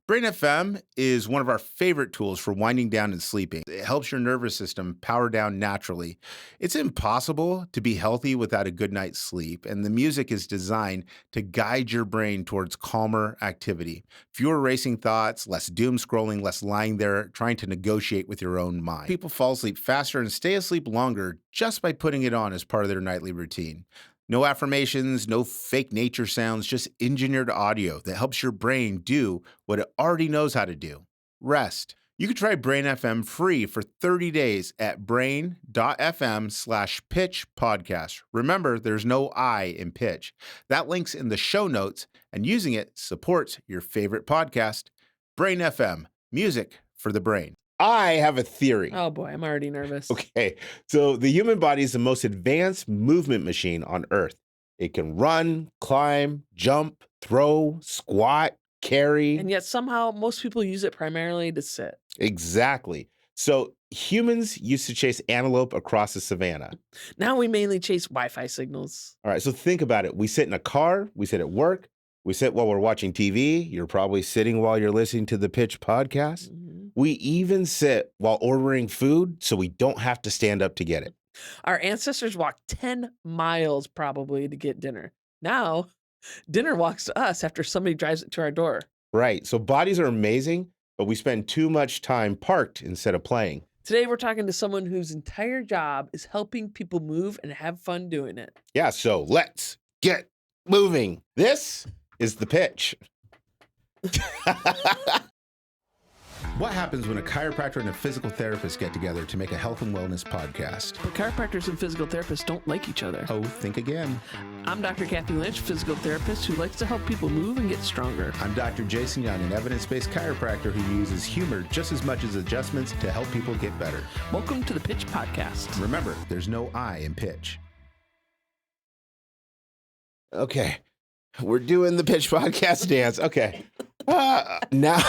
Brain FM is one of our favorite tools for winding down and sleeping. It helps your nervous system power down naturally. It's impossible to be healthy without a good night's sleep, and the music is designed to guide your brain towards calmer activity. Fewer racing thoughts, less doom scrolling, less lying there trying to negotiate with your own mind. People fall asleep faster and stay asleep longer just by putting it on as part of their nightly routine. No affirmations, no fake nature sounds, just engineered audio that helps your brain do what it already knows how to do, rest. You can try Brain FM free for 30 days at brain.fm/pitch podcast. Remember, there's no I in pitch. That link's in the show notes, and using it supports your favorite podcast. Brain FM, music for the brain. I have a theory. Oh boy, I'm already nervous. Okay, so the human body is the most advanced movement machine on Earth. It can run, climb, jump, throw, squat, carry. And yet somehow most people use it primarily to sit. Exactly. So humans used to chase antelope across the savannah. Now we mainly chase Wi-Fi signals. All right, so think about it. We sit in a car, we sit at work, we sit while we're watching TV. You're probably sitting while you're listening to the Pitch podcast. Mm-hmm. We even sit while ordering food so we don't have to stand up to get it. Our ancestors walked 10 miles probably to get dinner. Now, dinner walks to us after somebody drives it to our door. Right. So bodies are amazing, but we spend too much time parked instead of playing. Today, we're talking to someone whose entire job is helping people move and have fun doing it. Yeah, so let's get moving. This is The Pitch. What happens when a chiropractor and a physical therapist get together to make a health and wellness podcast? But chiropractors and physical therapists don't like each other. Oh, think again. I'm Dr. Kathy Lynch, physical therapist who likes to help people move and get stronger. I'm Dr. Jason Young, an evidence-based chiropractor who uses humor just as much as adjustments to help people get better. Welcome to the Pitch Podcast. Remember, there's no I in pitch. Okay, we're doing the Pitch Podcast dance. Okay. Now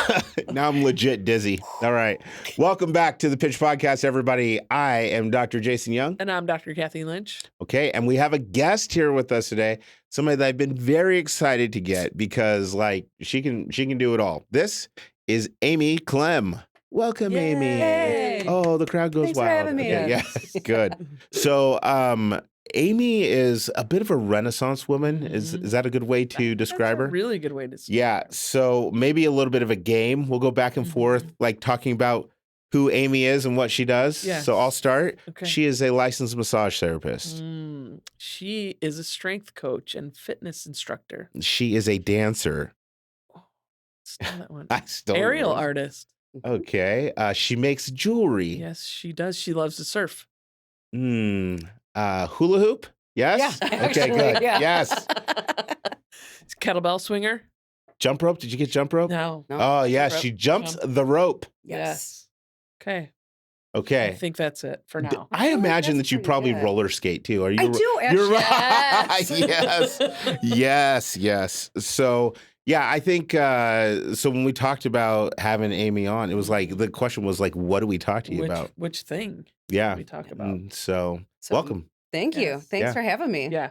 I'm legit dizzy. All right. Welcome back to the Pitch Podcast, everybody. I am Dr. Jason Young. And I'm Dr. Kathy Lynch. Okay. And we have a guest here with us today. Somebody that I've been very excited to get because she can do it all. This is Amy Clem. Welcome, Yay. Amy. Oh, the crowd goes Thanks wild. for having me. Okay, yeah, good. So, Amy is a bit of a Renaissance woman. Is that a good way to describe her? That's a really good way to describe Yeah. her. So maybe a little bit of a game. We'll go back and forth, like talking about who Amy is and what she does. Yes. So I'll start. Okay. She is a licensed massage therapist. She is a strength coach and fitness instructor. She is a dancer. Still that one. I still Aerial know. artist. Okay. She makes jewelry. Yes, she does. She loves to surf. Hula hoop? Yes? Yeah, Okay, actually, good. yeah. Yes. Kettlebell swinger? Jump rope? Did you get jump rope? No. No. Oh, yeah. Jump She rope. jumps Jump. the rope. Yes. Okay. I Okay. think that's it for now. I imagine that's that you pretty probably good. roller skate too. Are you? I do You're actually. right. Yes. So yeah, I think so. When we talked about having Amy on, it was like the question was like, what do we talk to you about? Which thing Yeah. we talk about? So So, welcome. Thank you. Yes. Thanks Yeah. for having me. Yeah.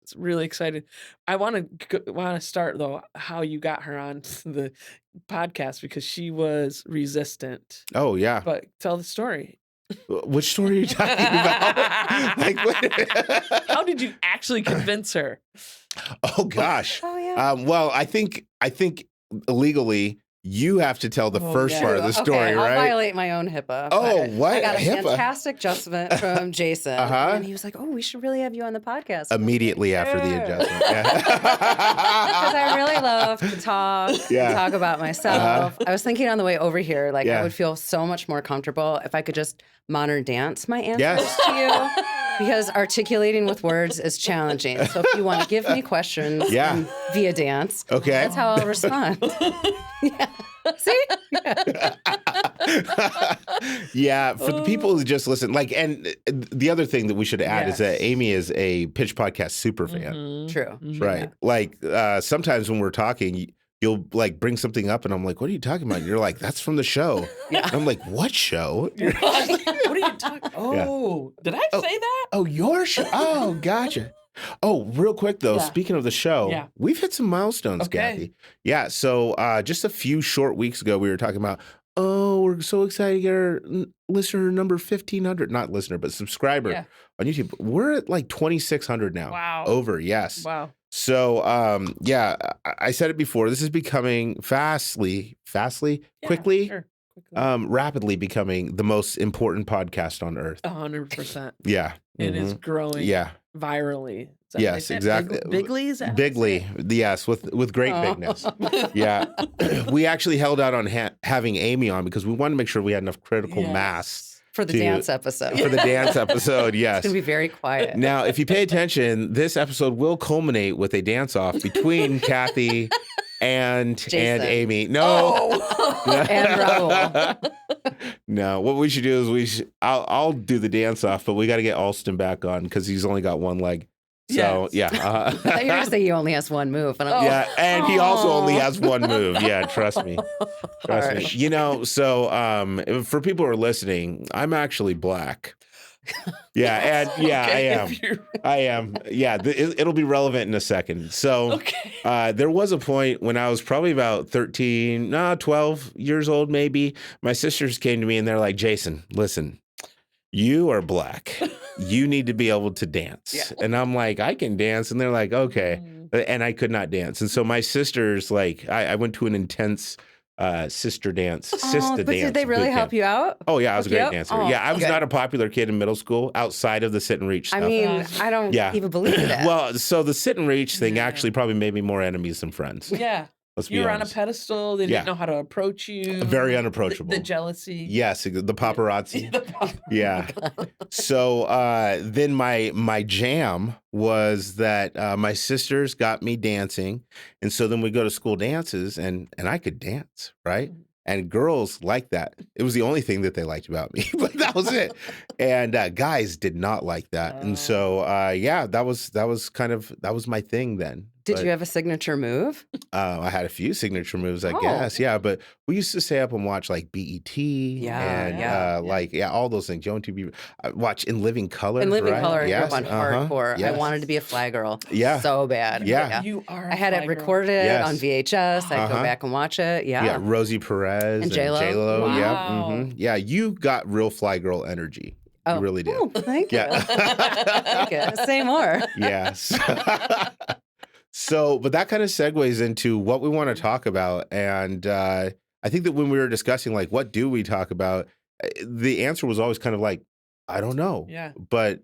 It's really excited. I want to start though how you got her on the podcast because she was resistant. Oh yeah. But tell the story. Which story are you talking about? Like, what? How did you actually convince her? Oh gosh. Oh yeah. Well, I think legally you have to tell the Oh, first yeah. part of the story, okay, I'll right? violate my own HIPAA. Oh, but what? I got a HIPAA? fantastic adjustment from Jason. Uh-huh. And he was like, oh, we should really have you on the podcast. Immediately after the Yeah. adjustment. Because Yeah. I really love to talk about myself. Uh-huh. I was thinking on the way over here, like Yeah. I would feel so much more comfortable if I could just modern dance my answers Yes. to you. Because articulating with words is challenging. So if you want to give me questions Yeah. via dance, Okay. that's how I'll respond. Yeah. See? Yeah, for the people who just listen, and the other thing that we should add is that Yes. Amy is a Pitch Podcast super fan, Mhm. True. Mhm. right? Like sometimes when we're talking, you'll like bring something up, and I'm like, "What are you talking about?" And you're like, "That's from the show." Yeah. And I'm like, "What show?" What are you talking? Oh, did I say that? Oh, your show? Oh, gotcha. Oh, real quick though, Yeah. speaking of the show, Yeah. we've hit some milestones, Okay. Kathy. Yeah, so just a few short weeks ago, we were talking about, oh, we're so excited to get our listener number 1,500, not listener, but subscriber Yeah. on YouTube. We're at like 2,600 now. Wow. Over, yes. Wow. So, yeah, I said it before. This is becoming quickly, Sure. rapidly becoming the most important podcast on earth. 100%. Yeah. It is growing Yeah. virally. Is that Yes, right? exactly. Bigly, is that? Bigly, yes, with great bigness. Yeah. We actually held out on having Amy on because we wanted to make sure we had enough critical mass For the dance episode. for the dance episode, yes. It's going to be very quiet. Now, if you pay attention, this episode will culminate with a dance-off between Kathy and Amy. No. And Raul. No, what we should do is I'll do the dance-off, but we got to get Alston back on because he's only got one leg. So, Yes. yeah. I thought you were going to say he only has one move. And I'm Yeah, and he also only has one move. Yeah, trust me. Trust me. Harsh. You know, so for people who are listening, I'm actually black. Yeah, and yeah, Okay, I am. Yeah, it'll be relevant in a second. So Okay. there was a point when I was probably about 12 years old, maybe. My sisters came to me and they're like, Jason, listen, you are black. You need to be able to dance. Yeah. And I'm like, I can dance. And they're like, okay. And I could not dance. And so my sisters, like, I went to an intense sister dance. but did they really help you out? Oh, yeah, I was a Hook you great up? dancer. Oh, Yeah, I was okay. not a popular kid in middle school outside of the sit and reach stuff. I mean, Gosh. I don't Yeah. even believe that. Well, so the sit and reach thing Yeah. actually probably made me more enemies than friends. Yeah. Let's be You were on a honest. pedestal. They Yeah. didn't know how to approach you. Very unapproachable. The jealousy. Yes, the paparazzi. The pop- Yeah. So then my jam was that my sisters got me dancing, and so then we go to school dances, and I could dance, right? And girls liked that. It was the only thing that they liked about me, but that was it. And guys did not like that, and so yeah, that was my thing then. Did you have a signature move? I had a few signature moves, I Oh. guess. Yeah, but we used to stay up and watch like BET and all those things. Joan TV. Watch In Living Color. In Living right? Color, I grew Yes, up on hardcore. yes. I wanted to be a fly girl. Yeah. So bad. Yeah. You are. I had it a fly girl. recorded Yes. on VHS. I'd go Uh-huh. back and watch it. Yeah. Yeah, Rosie Perez And J-Lo. J-Lo. Yeah, Wow. yeah. You got real fly girl energy. You really did. Oh, thank you. Yeah. Thank you. Say more. Yes. So, but that kind of segues into what we want to talk about. And I think that when we were discussing, like, what do we talk about? The answer was always kind of like, I don't know. Yeah. But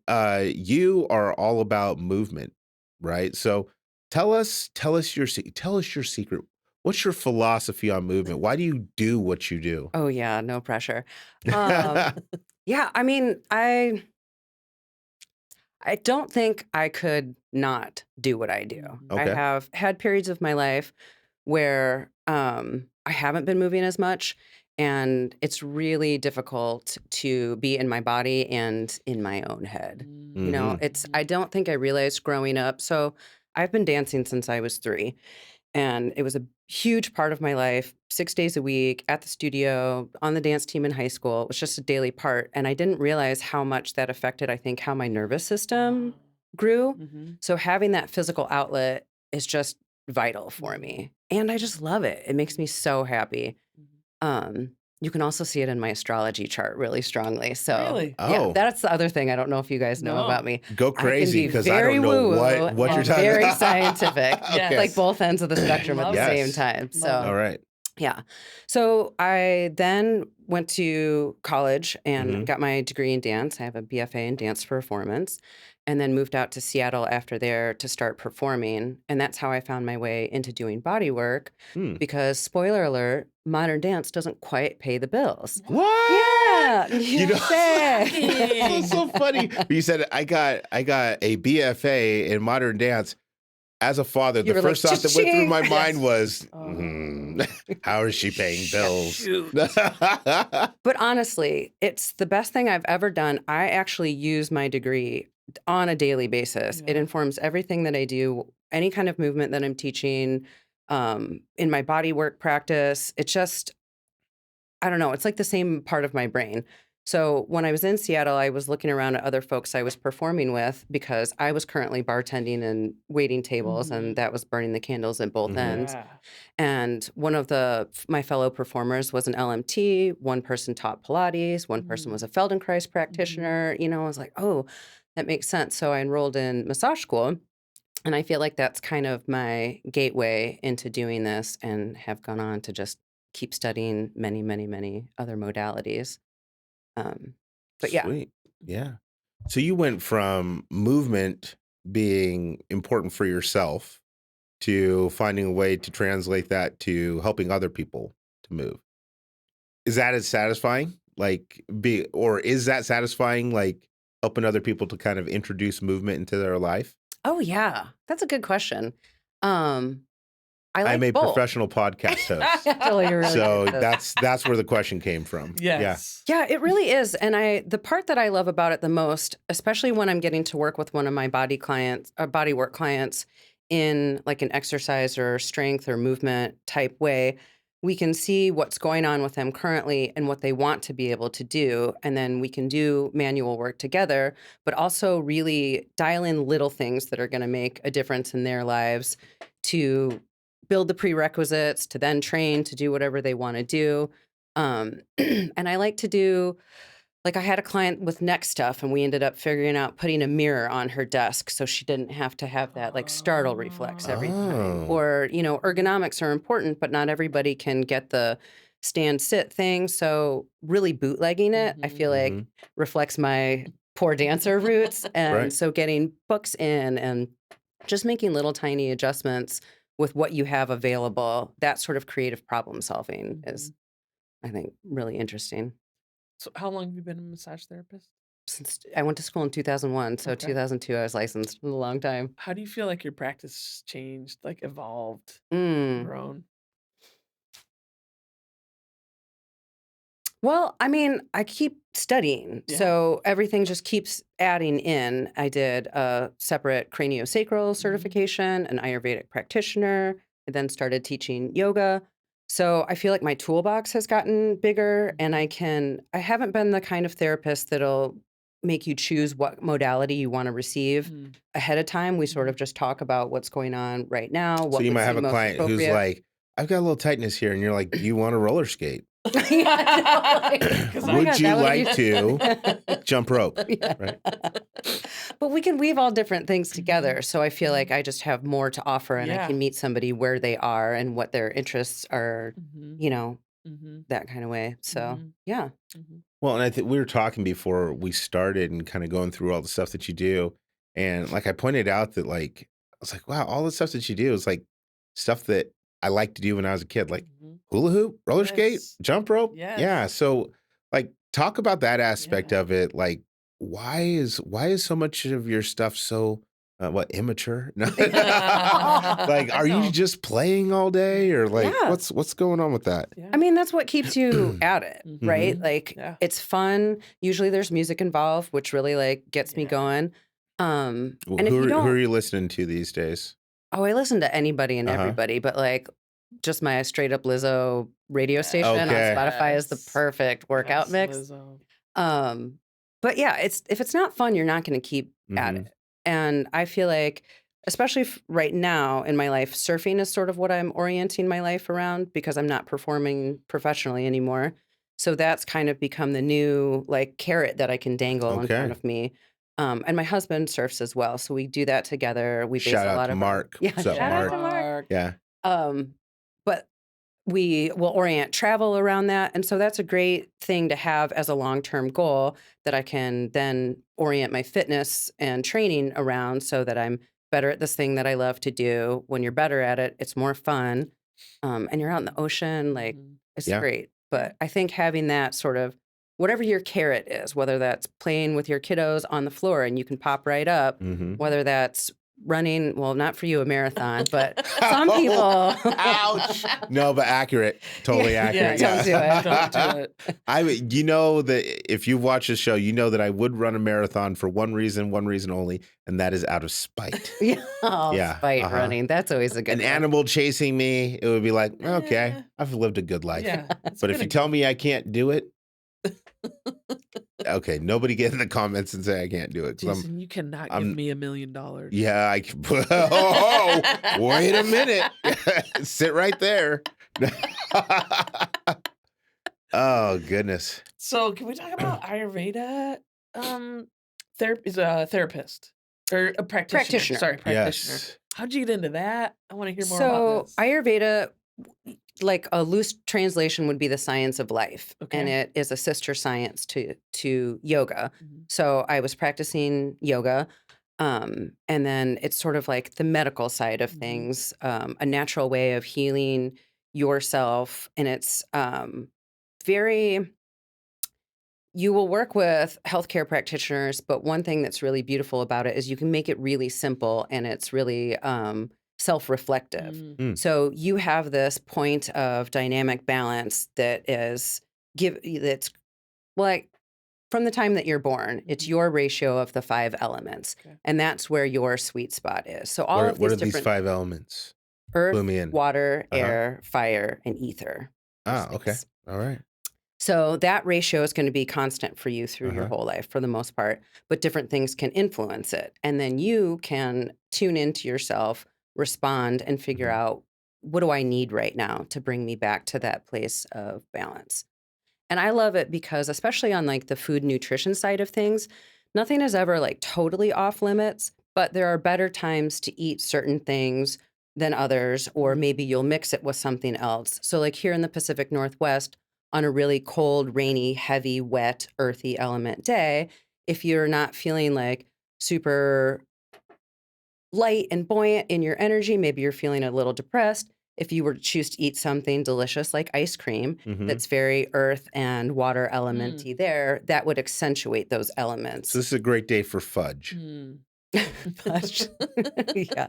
you are all about movement, right? So tell us your secret. What's your philosophy on movement? Why do you do what you do? Oh, yeah. No pressure. Yeah. I mean, I don't think I could not do what I do. I Okay. have had periods of my life where I haven't been moving as much, and it's really difficult to be in my body and in my own head. You know, I don't think I realized growing up. So I've been dancing since I was 3, and it was a huge part of my life, 6 days a week at the studio, on the dance team in high school. It was just a daily part. And I didn't realize how much that affected, I think, how my nervous system grew. So having that physical outlet is just vital for me. And I just love it. It makes me so happy. You can also see it in my astrology chart really strongly. So Really? yeah, Oh. that's the other thing I don't know if you guys know No. about me. Go crazy because I don't know woo-woo what you're and talking very about. scientific. Yes. It's like both ends of the spectrum at the Love it. same Yes. time. So Love All right. yeah. So I then went to college and got my degree in dance. I have a BFA in dance performance, and then moved out to Seattle after there to start performing. And that's how I found my way into doing body work because, spoiler alert, modern dance doesn't quite pay the bills. What? Yeah. You know, that's so funny. You said I got a BFA in modern dance. As a father, You the were like, first thought that went through my "Cha-ching." mind was, Oh. how is she paying bills? Shoot. But honestly, it's the best thing I've ever done. I actually use my degree on a daily basis. It Yeah. informs everything that I do, any kind of movement that I'm teaching, in my body work practice. It's just, I don't know, it's like the same part of my brain. So when I was in Seattle, I was looking around at other folks I was performing with because I was currently bartending and waiting tables, and that was burning the candles at both ends. Yeah. And one of my fellow performers was an LMT. One person taught Pilates. One person was a Feldenkrais practitioner. I was like, oh, that makes sense. So I enrolled in massage school. And I feel like that's kind of my gateway into doing this, and have gone on to just keep studying many, many, many other modalities. But yeah. Sweet. Yeah. So you went from movement being important for yourself to finding a way to translate that to helping other people to move. Is that as satisfying? Or is that satisfying, like helping other people to kind of introduce movement into their life? Oh, yeah. That's a good question. I like I'm a both. professional podcast host. Totally really So good. that's where the question came from. Yes. Yeah, it really is. And the part that I love about it the most, especially when I'm getting to work with one of my body work clients in like an exercise or strength or movement type way, we can see what's going on with them currently and what they want to be able to do. And then we can do manual work together, but also really dial in little things that are going to make a difference in their lives to build the prerequisites to then train to do whatever they want to do. And I like to do, like I had a client with neck stuff, and we ended up figuring out putting a mirror on her desk so she didn't have to have that like startle reflex every time. Oh. Or, ergonomics are important, but not everybody can get the stand sit thing. So really bootlegging it, I feel like reflects my poor dancer roots. And Right. so getting books in and just making little tiny adjustments with what you have available, that sort of creative problem solving is, I think, really interesting. So how long have you been a massage therapist? Since I went to school in 2001, so Okay. 2002 I was licensed. A long time. How do you feel like your practice changed, like evolved, Mm. grown? Well, I mean, I keep studying, Yeah. so everything just keeps adding in. I did a separate craniosacral certification, an Ayurvedic practitioner. I then started teaching yoga. So I feel like my toolbox has gotten bigger, and I haven't been the kind of therapist that'll make you choose what modality you want to receive ahead of time. We sort of just talk about what's going on right now. So What you would might have seem a most client who's appropriate. like, I've got a little tightness here. And you're like, do you want to roller skate? Yeah, totally. Would you like to jump rope? Yeah. Right. But we can weave all different things together. So I feel like I just have more to offer, and I Yeah. can meet somebody where they are and what their interests are, that kind of way. So yeah. Well, and I think we were talking before we started and kind of going through all the stuff that you do. And like I pointed out that I was like, wow, all the stuff that you do is like stuff that I liked to do when I was a kid, like hula hoop, roller skate, Yes. jump rope. Yes. Yeah. So like talk about that aspect Yeah. of it. Like why is so much of your stuff so immature? No. Like, are you just playing all day, or like Yeah. what's going on with that? Yeah. I mean, that's what keeps you at it, right? Like Yeah. it's fun. Usually there's music involved, which really like gets me Yeah. going. And if who you are don't, you listening to these days? oh, I listen to anybody and everybody, but like just my straight up Lizzo radio station Okay. on Spotify is the Yes. perfect workout Yes, mix. Lizzo. But yeah, if it's not fun, you're not going to keep at Mhm. it. And I feel like, especially right now in my life, surfing is sort of what I'm orienting my life around because I'm not performing professionally anymore. So that's kind of become the new like carrot that I can dangle in front Okay. of me. And my husband surfs as well, so we do that together. We base Shout a out lot to of Mark. yeah, What's up, shout out to Mark? Mark. Yeah. But we will orient travel around that. And so that's a great thing to have as a long-term goal that I can then orient my fitness and training around so that I'm better at this thing that I love to do. When you're better at it, it's more fun. And you're out in the ocean, like it's Yeah. great. But I think having that sort of whatever your carrot is, whether that's playing with your kiddos on the floor and you can pop right up, Mhm. whether that's running, well, not for you a marathon, but some people. Ouch. No, but accurate. Totally accurate. don't do it. Don't do it. You know that if you've watched this show, you know that I would run a marathon for one reason only, and that is out of spite. Yeah, Yeah, spite uh-huh. running. That's always a good An one. animal chasing me, it would be like, okay, Eh. I've lived a good life. Yeah. But if you tell me I can't do it, Okay, nobody get in the comments and say I can't do it. 'Cause Jason, you cannot give I'm- me $1 million. yeah, I can. Oh, wait a minute. Sit right there. Oh, goodness. So can we talk about Ayurveda? Is a therapist or a practitioner. Practitioner. Sorry, practitioner. Yes. How'd you get into that? I want to hear more So about this. Ayurveda, like a loose translation, would be the science of life, and Okay. it is a sister science to yoga. Mhm. So I was practicing yoga, and then it's sort of like the medical side of Mhm. things, a natural way of healing yourself, and it's very. You will work with healthcare practitioners, but one thing that's really beautiful about it is you can make it really simple, and it's really self-reflective. Mm. So you have this point of dynamic balance that is that's like from the time that you're born, it's Mhm. your ratio of the 5 elements, Okay. and that's where your sweet spot is. So all of What these are these different 5 elements? earth, Clue me in. water, Uh-huh. air, fire, and ether. or Ah, okay. space. All right. So that ratio is going to be constant for you through your Uh-huh. whole life for the most part, but different things can influence it. And then you can tune into yourself, respond, and figure Mhm. out, what do I need right now to bring me back to that place of balance? And I love it because, especially on like the food nutrition side of things, nothing is ever like totally off limits, but there are better times to eat certain things than others, or Mhm. maybe you'll mix it with something else. So, like here in the Pacific Northwest, on a really cold, rainy, heavy, wet, earthy element day, if you're not feeling like super light and buoyant in your energy, maybe you're feeling a little depressed. If you were to choose to eat something delicious like ice cream Mhm. that's very earth and water Mm. elementy there, that would accentuate those So elements. this is a great day for fudge. Mm. Fudge. Yeah.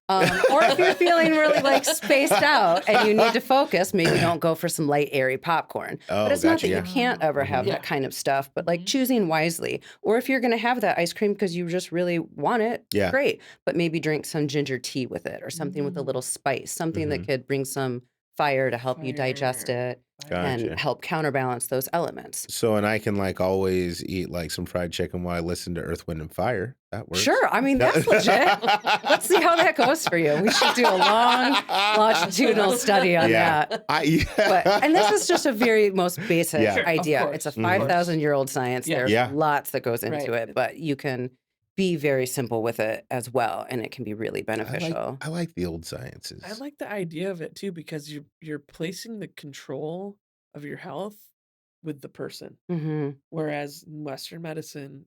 Or if you're feeling really like spaced out and you need to focus, maybe don't go for some light, airy popcorn. But Oh, it's not gotcha. that you Yeah. can't ever have Mhm. that kind of stuff, but like Mhm. choosing wisely. Or if you're going to have that ice cream because you just really want it, Yeah. great. But maybe drink some ginger tea with it or something with a little spice, something that Mhm. could bring some fire to help you digest Fire. it Fire. and Gotcha. help counterbalance those elements. So, and I can like always eat like some fried chicken while I listen to Earth, Wind, and Fire. That works. Sure. I mean, that's legit. Let's see how that goes for you. We should do a long longitudinal study on Yeah. that. Yeah. And this is just a very most basic Yeah. Sure, of idea. course, It's a of course. 5,000-year-old science. Yeah. There's Yeah. lots that goes into Right. it, but you can be very simple with it as well, and it can be really beneficial. I like the old sciences. I like the idea of it too because you're placing the control of your health with the person. Hmm. Whereas in Western medicine,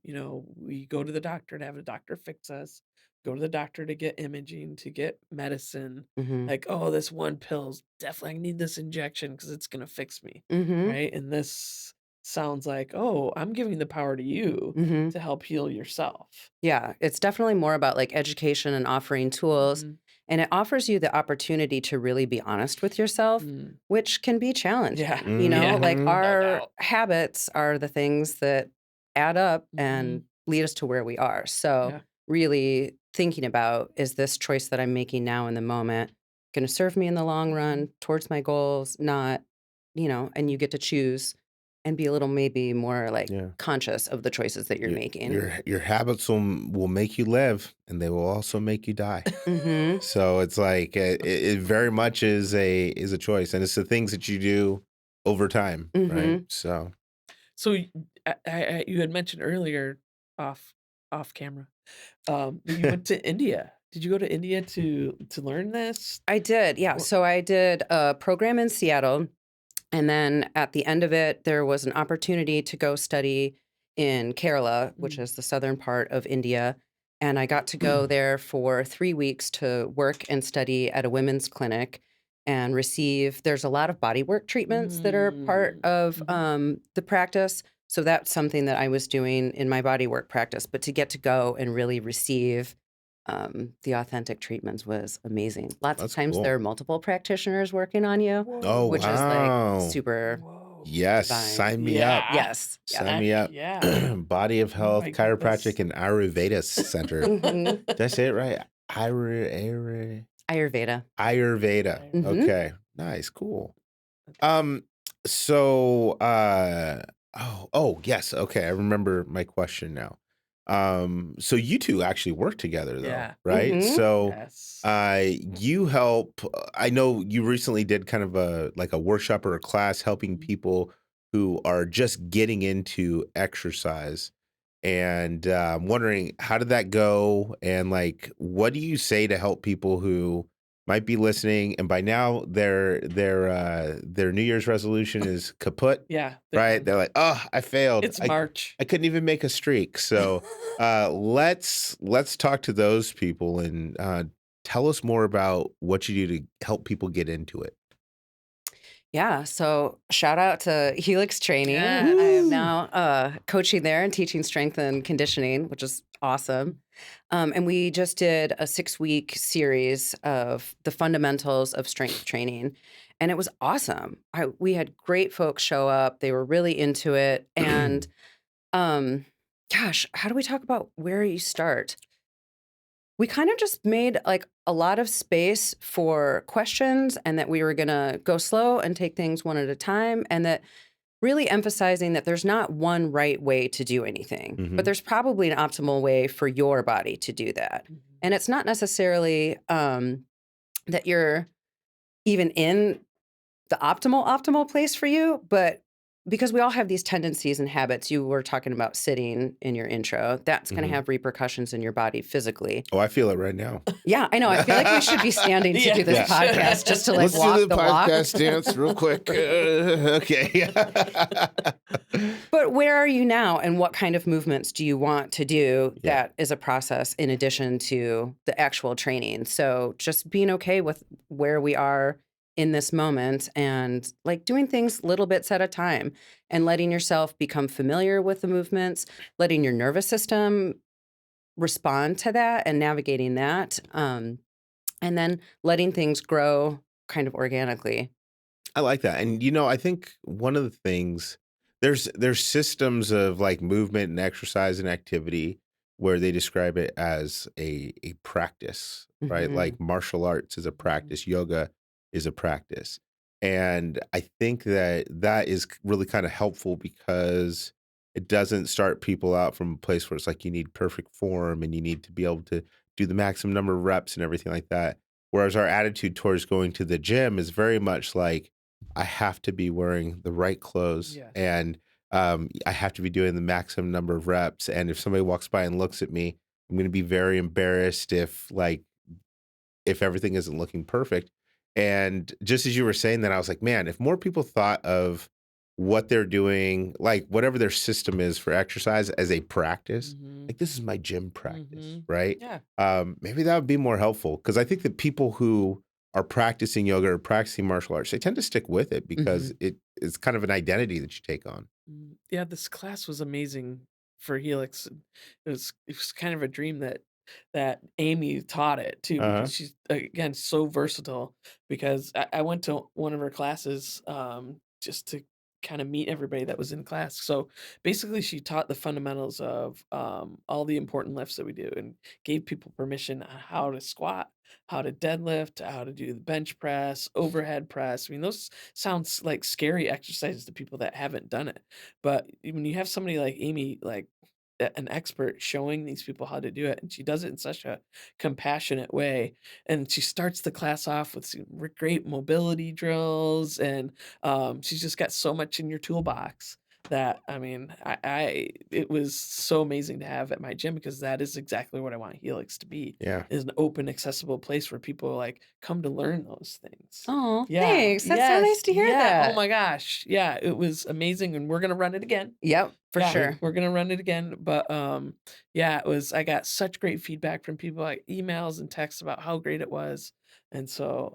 we go to the doctor to have a doctor fix us, go to the doctor to get imaging, to get medicine. Hmm. Like, oh, this one pill's definitely I need this injection because it's gonna fix me. Hmm. Right. And this sounds like, oh, I'm giving the power to you Hmm. to help heal yourself. Yeah, it's definitely more about like education and offering tools. Mhm. And it offers you the opportunity to really be honest with yourself, Mm. which can be challenging. Yeah. You know, Yeah. like Mhm. No our doubt. habits are the things that add up Mhm. and lead us to where we are. So, Yeah. really thinking about, is this choice that I'm making now in the moment going to serve me in the long run towards my goals? Not, and you get to choose and be a little maybe more like Yeah. conscious of the choices that you're making. Your habits will make you live, and they will also make you die. Hmm. So it's like it very much is a choice, and it's the things that you do over time, right? So So you had mentioned earlier off camera that you went to India. Did you go to India to learn this? I did, yeah. Wha- So I did a program in Seattle. And then at the end of it, there was an opportunity to go study in Kerala, which Mm. is the southern part of India. And I got to go there for 3 weeks to work and study at a women's clinic and there's a lot of bodywork treatments that are part of the practice. So that's something that I was doing in my bodywork practice. But to get to go and really receive the authentic treatments was amazing. Lots of That's times cool. there are multiple practitioners working on you, Oh, which is wow. like super Whoa. Yes, divine. sign me up. Yeah. Yes. Yeah. Sign me up. Yeah. Body of Health my Chiropractic goodness. and Ayurveda Center. Mhm. Did I say it right? Ayurveda. Ayurveda. Ayurveda. Mhm. Okay. Nice. Cool. So Yes. Okay, I remember my question now. So you two actually work together, though, Yeah. right? Mm-hmm. So, Yes. you help. I know you recently did kind of a workshop or a class helping Mhm. people who are just getting into exercise, and I'm wondering how did that go, and like, what do you say to help people who might be listening, and by now their New Year's resolution is kaput. Yeah, they're Right? done. They're like, "Oh, I failed. It's March. I couldn't even make a streak." So, let's talk to those people and tell us more about what you do to help people get into it. Yeah. So shout out to Helix Training. Yes. I am Woo! now coaching there and teaching strength and conditioning, which is awesome. And we just did a 6-week series of the fundamentals of strength training. And it was awesome. We had great folks show up. They were really into it. And um, gosh, how do we talk about where you start? We kind of just made like a lot of space for questions and that we were going to go slow and take things one at a time. And that really emphasizing that there's not one right way to do anything, but Mhm. there's probably an optimal way for your body to do that. Mhm. And it's not necessarily that you're even in the optimal place for you, but because we all have these tendencies and habits, you were talking about sitting in your intro, that's going to Mhm. have repercussions in your body physically. Oh, I feel it right now. Yeah, I know. I feel like we should be standing to Yeah. do this Yeah. podcast just to like Let's walk do the the walk. podcast dance real quick. Okay. But where are you now and what kind of movements do you want to do Yeah. that is a process in addition to the actual training? So just being okay with where we are in this moment and like doing things little bits at a time and letting yourself become familiar with the movements, letting your nervous system respond to that and navigating that. And then letting things grow kind of organically. I like that. And I think one of the things there's systems of like movement and exercise and activity where they describe it as a practice, right? Mhm. Like martial arts is a practice, yoga is a practice. And I think that is really kind of helpful because it doesn't start people out from a place where it's like you need perfect form and you need to be able to do the maximum number of reps and everything like that. Whereas our attitude towards going to the gym is very much like I have to be wearing the right clothes Yes. and I have to be doing the maximum number of reps. And if somebody walks by and looks at me, I'm going to be very embarrassed if everything isn't looking perfect. And just as you were saying that, I was like, man, if more people thought of what they're doing, like whatever their system is for exercise as a practice, Mhm. like this is my gym practice, Mhm. right? Yeah. Maybe that would be more helpful because I think that people who are practicing yoga or practicing martial arts, they tend to stick with it because Mhm. it's kind of an identity that you take on. Yeah, this class was amazing for Helix. And it was kind of a dream that Amy taught it too Uh-huh. because she's again so versatile. Because I went to one of her classes just to kind of meet everybody that was in class. So basically, she taught the fundamentals of all the important lifts that we do and gave people permission on how to squat, how to deadlift, how to do the bench press, overhead press. I mean, those sounds like scary exercises to people that haven't done it. But when you have somebody like Amy, like an expert showing these people how to do it, and she does it in such a compassionate way, and she starts the class off with some great mobility drills, and she's just got so much in your toolbox that I mean, it was so amazing to have at my gym because that is exactly what I want Helix to be Yeah. is an open, accessible place where people like come to learn those things. Oh, Yeah. thanks. That's so nice Yes. to hear Yeah. Oh that. my gosh. Yeah. It was amazing. And we're gonna run it again. Yep, for Yeah, sure. we're gonna run it again. But yeah, I got such great feedback from people like emails and texts about how great it was. And so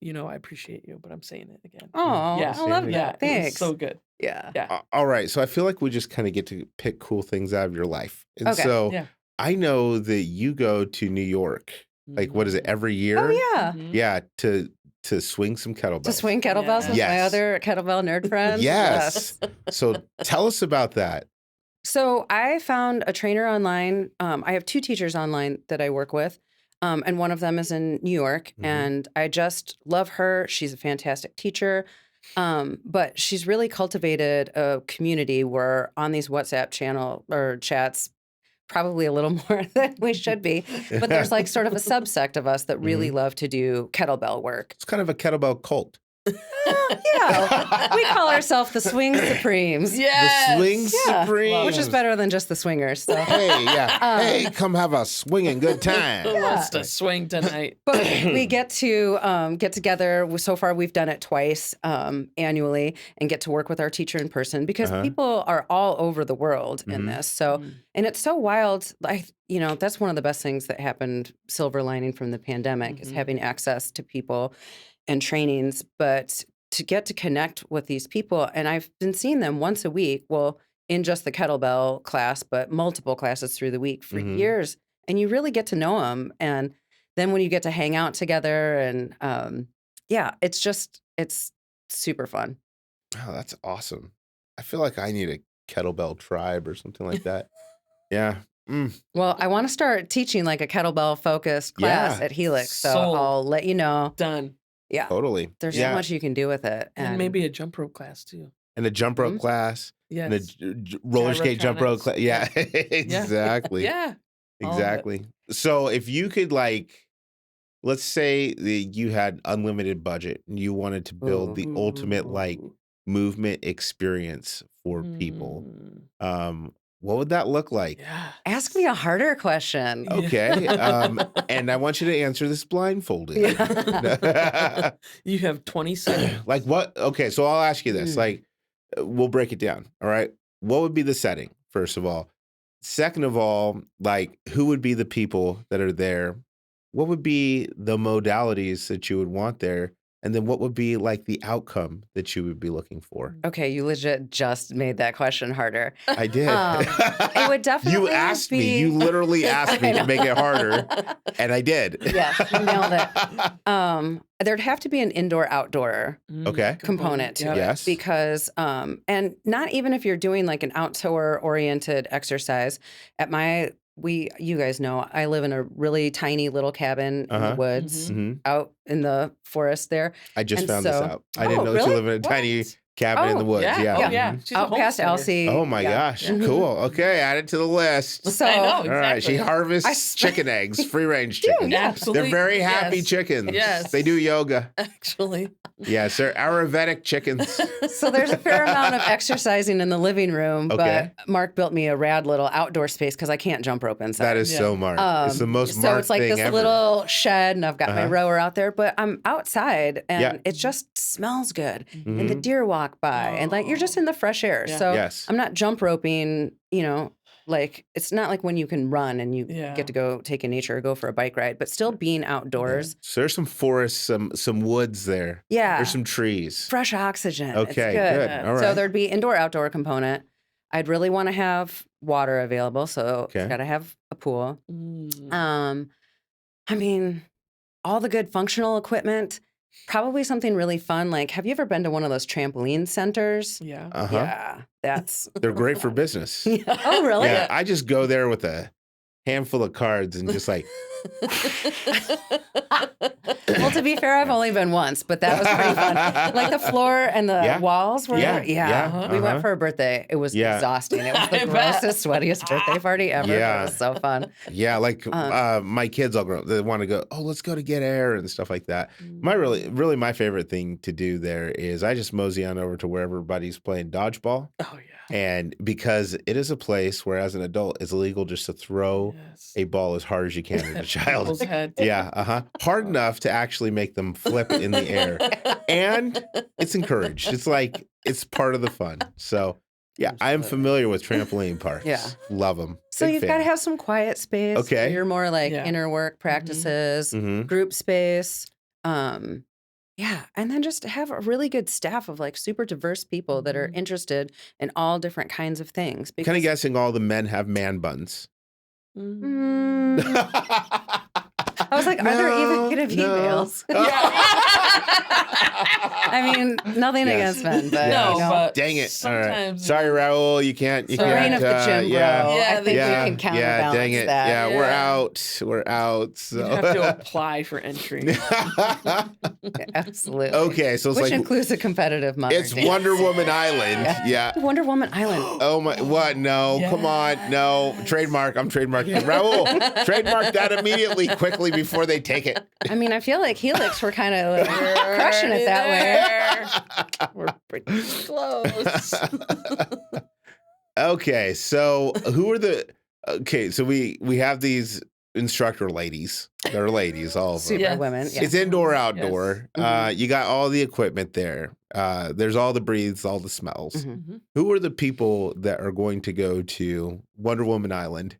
I appreciate you, but I'm saying it again. Oh, Yeah. I Saying love it. Yeah. that. It was Thanks. so good. Yeah. Yeah. All right. So I feel like we just kind of get to pick cool things out of your life. And Okay. so Yeah. I know that you go to New York, like what is it, Mhm. every Oh, year? yeah. Mhm. Yeah, to swing some To kettlebells. swing kettlebells with my Yes. other kettlebell nerd friends. Yes. So tell us about that. So I found a trainer online. I have 2 teachers online that I work with, and one of them is in New York. Mhm. And I just love her. She's a fantastic teacher. But she's really cultivated a community where on these WhatsApp channel or chats, probably a little more than we should be, but there's like sort of a subsect of us that really love to do kettlebell work. It's kind of a kettlebell cult. Yeah, we call ourselves the Swing Supremes. Yes. The Swing Supremes. Which is better than just the swingers. So. Hey, hey, come have a swinging good time. Who wants to swing tonight? But we get to get together. So far, we've done it twice annually and get to work with our teacher in person because people are all over the world in this. So, and it's so wild. That's one of the best things that happened, silver lining from the pandemic, is having access to people and trainings, but to get to connect with these people. And I've been seeing them once a week, well, in just the kettlebell class, but multiple classes through the week for years. And you really get to know them. And then when you get to hang out together and it's super fun. Oh, that's awesome. I feel like I need a kettlebell tribe or something like that. Yeah. Well, I want to start teaching like a kettlebell focused class at Helix. So Sold. I'll let you know. Done. Yeah. Totally. There's so much you can do with it. And maybe a jump rope class too. And a jump rope class. Yes. And a roller skate jump rope class. Yeah, exactly. Yeah. Exactly. So if you could let's say that you had unlimited budget and you wanted to build the ultimate movement experience for people, what would that look like? Yeah. Ask me a harder question. Okay. And I want you to answer this blindfolded. You have 20 seconds. Like what? Okay, so I'll ask you this. We'll break it down. All right. What would be the setting, first of all? Second of all, who would be the people that are there? What would be the modalities that you would want there? And then what would be the outcome that you would be looking for? Okay, you legit just made that question harder. I did. It would definitely You asked me. You literally asked me to make it harder, and I did. Yes, you nailed it. There'd have to be an indoor-outdoor component to it. Because, and not even if you're doing an outdoor-oriented exercise. You guys know, I live in a really tiny little cabin in the woods out in the forest there. I just found this out. I didn't know that you live in a tiny cabin in the woods. Yeah. Oh, yeah. She's out past Elsie. Oh my gosh. Cool. Okay. Add it to the list. So, I know, exactly. All right. She harvests chicken eggs, free range chickens. Absolutely. They're very happy chickens. Yes. They do yoga. Actually. Yes. They're Ayurvedic chickens. So there's a fair amount of exercising in the living room, but Mark built me a rad little outdoor space because I can't jump rope inside. That is so Mark. It's the most Mark So it's like thing this ever. little shed, and I've got my rower out there, but I'm outside, and it just smells good, and the deer walk by, and you're just in the fresh air. Yeah. So Yes. I'm not jump roping, it's not like when you can run and you get to go take a nature or go for a bike ride, but still being outdoors. So there's some forests, some woods there. Yeah. There's some trees. Fresh oxygen. Okay, It's good. All right. So there'd be indoor-outdoor component. I'd really want to have water available, so it's got to have a pool. I mean, all the good functional equipment. Probably something really fun. Have you ever been to one of those trampoline centers? Yeah. Yeah, that's. They're great for business. Oh, really? Yeah, I just go there with a handful of cards and just Well, to be fair, I've only been once, but that was pretty fun. The floor and the walls were. We went for a birthday. It was exhausting. It was the grossest, sweatiest birthday party ever. It was so fun. Yeah, my kids all grow up. They want to go, let's go to get air and stuff like that. Really my favorite thing to do there is I just mosey on over to where everybody's playing dodgeball. Oh, yeah. And because it is a place where as an adult, it's illegal just to throw a ball as hard as you can at a child. People's head. Yeah, hard enough to actually make them flip in the air. And it's encouraged. It's part of the fun. So, yeah, I'm familiar with trampoline parks. Yeah. Love them. So you've got to have some quiet space. Okay. You're more inner work practices, group space. Yeah. And then just have a really good staff of super diverse people that are interested in all different kinds of things. Kind of guessing all the men have man buns. I was like, are there even going to be males? I mean, nothing Yes. against men, but No, you know, but Dang it. All right. sometimes Sorry, Raul. You can't. You the can't. reign of the gym, bro. Yeah. Yeah, I think Yeah. we can counterbalance Yeah. Dang it. that. Yeah. We're Yeah. out. We're out. you So. have to apply for entry. Absolutely. Okay. So it's Which like includes a competitive modern it's day. Wonder Woman Island. Yeah. Wonder Woman Island. Oh my! What? No! Come on! No! Trademark! I'm trademarking it. Raul, trademark that immediately, quickly before they take it. I mean, I feel like Helix were kind of like crushing it that way. We're pretty close. Okay, so who are the? Okay, so we have these instructor ladies. They're ladies, all of them. Super Yes. women. Yeah. It's indoor, outdoor. Yes. You got all the equipment there. There's all the breathes, all the smells. Mhm. Mhm. Who are the people that are going to go to Wonder Woman Island?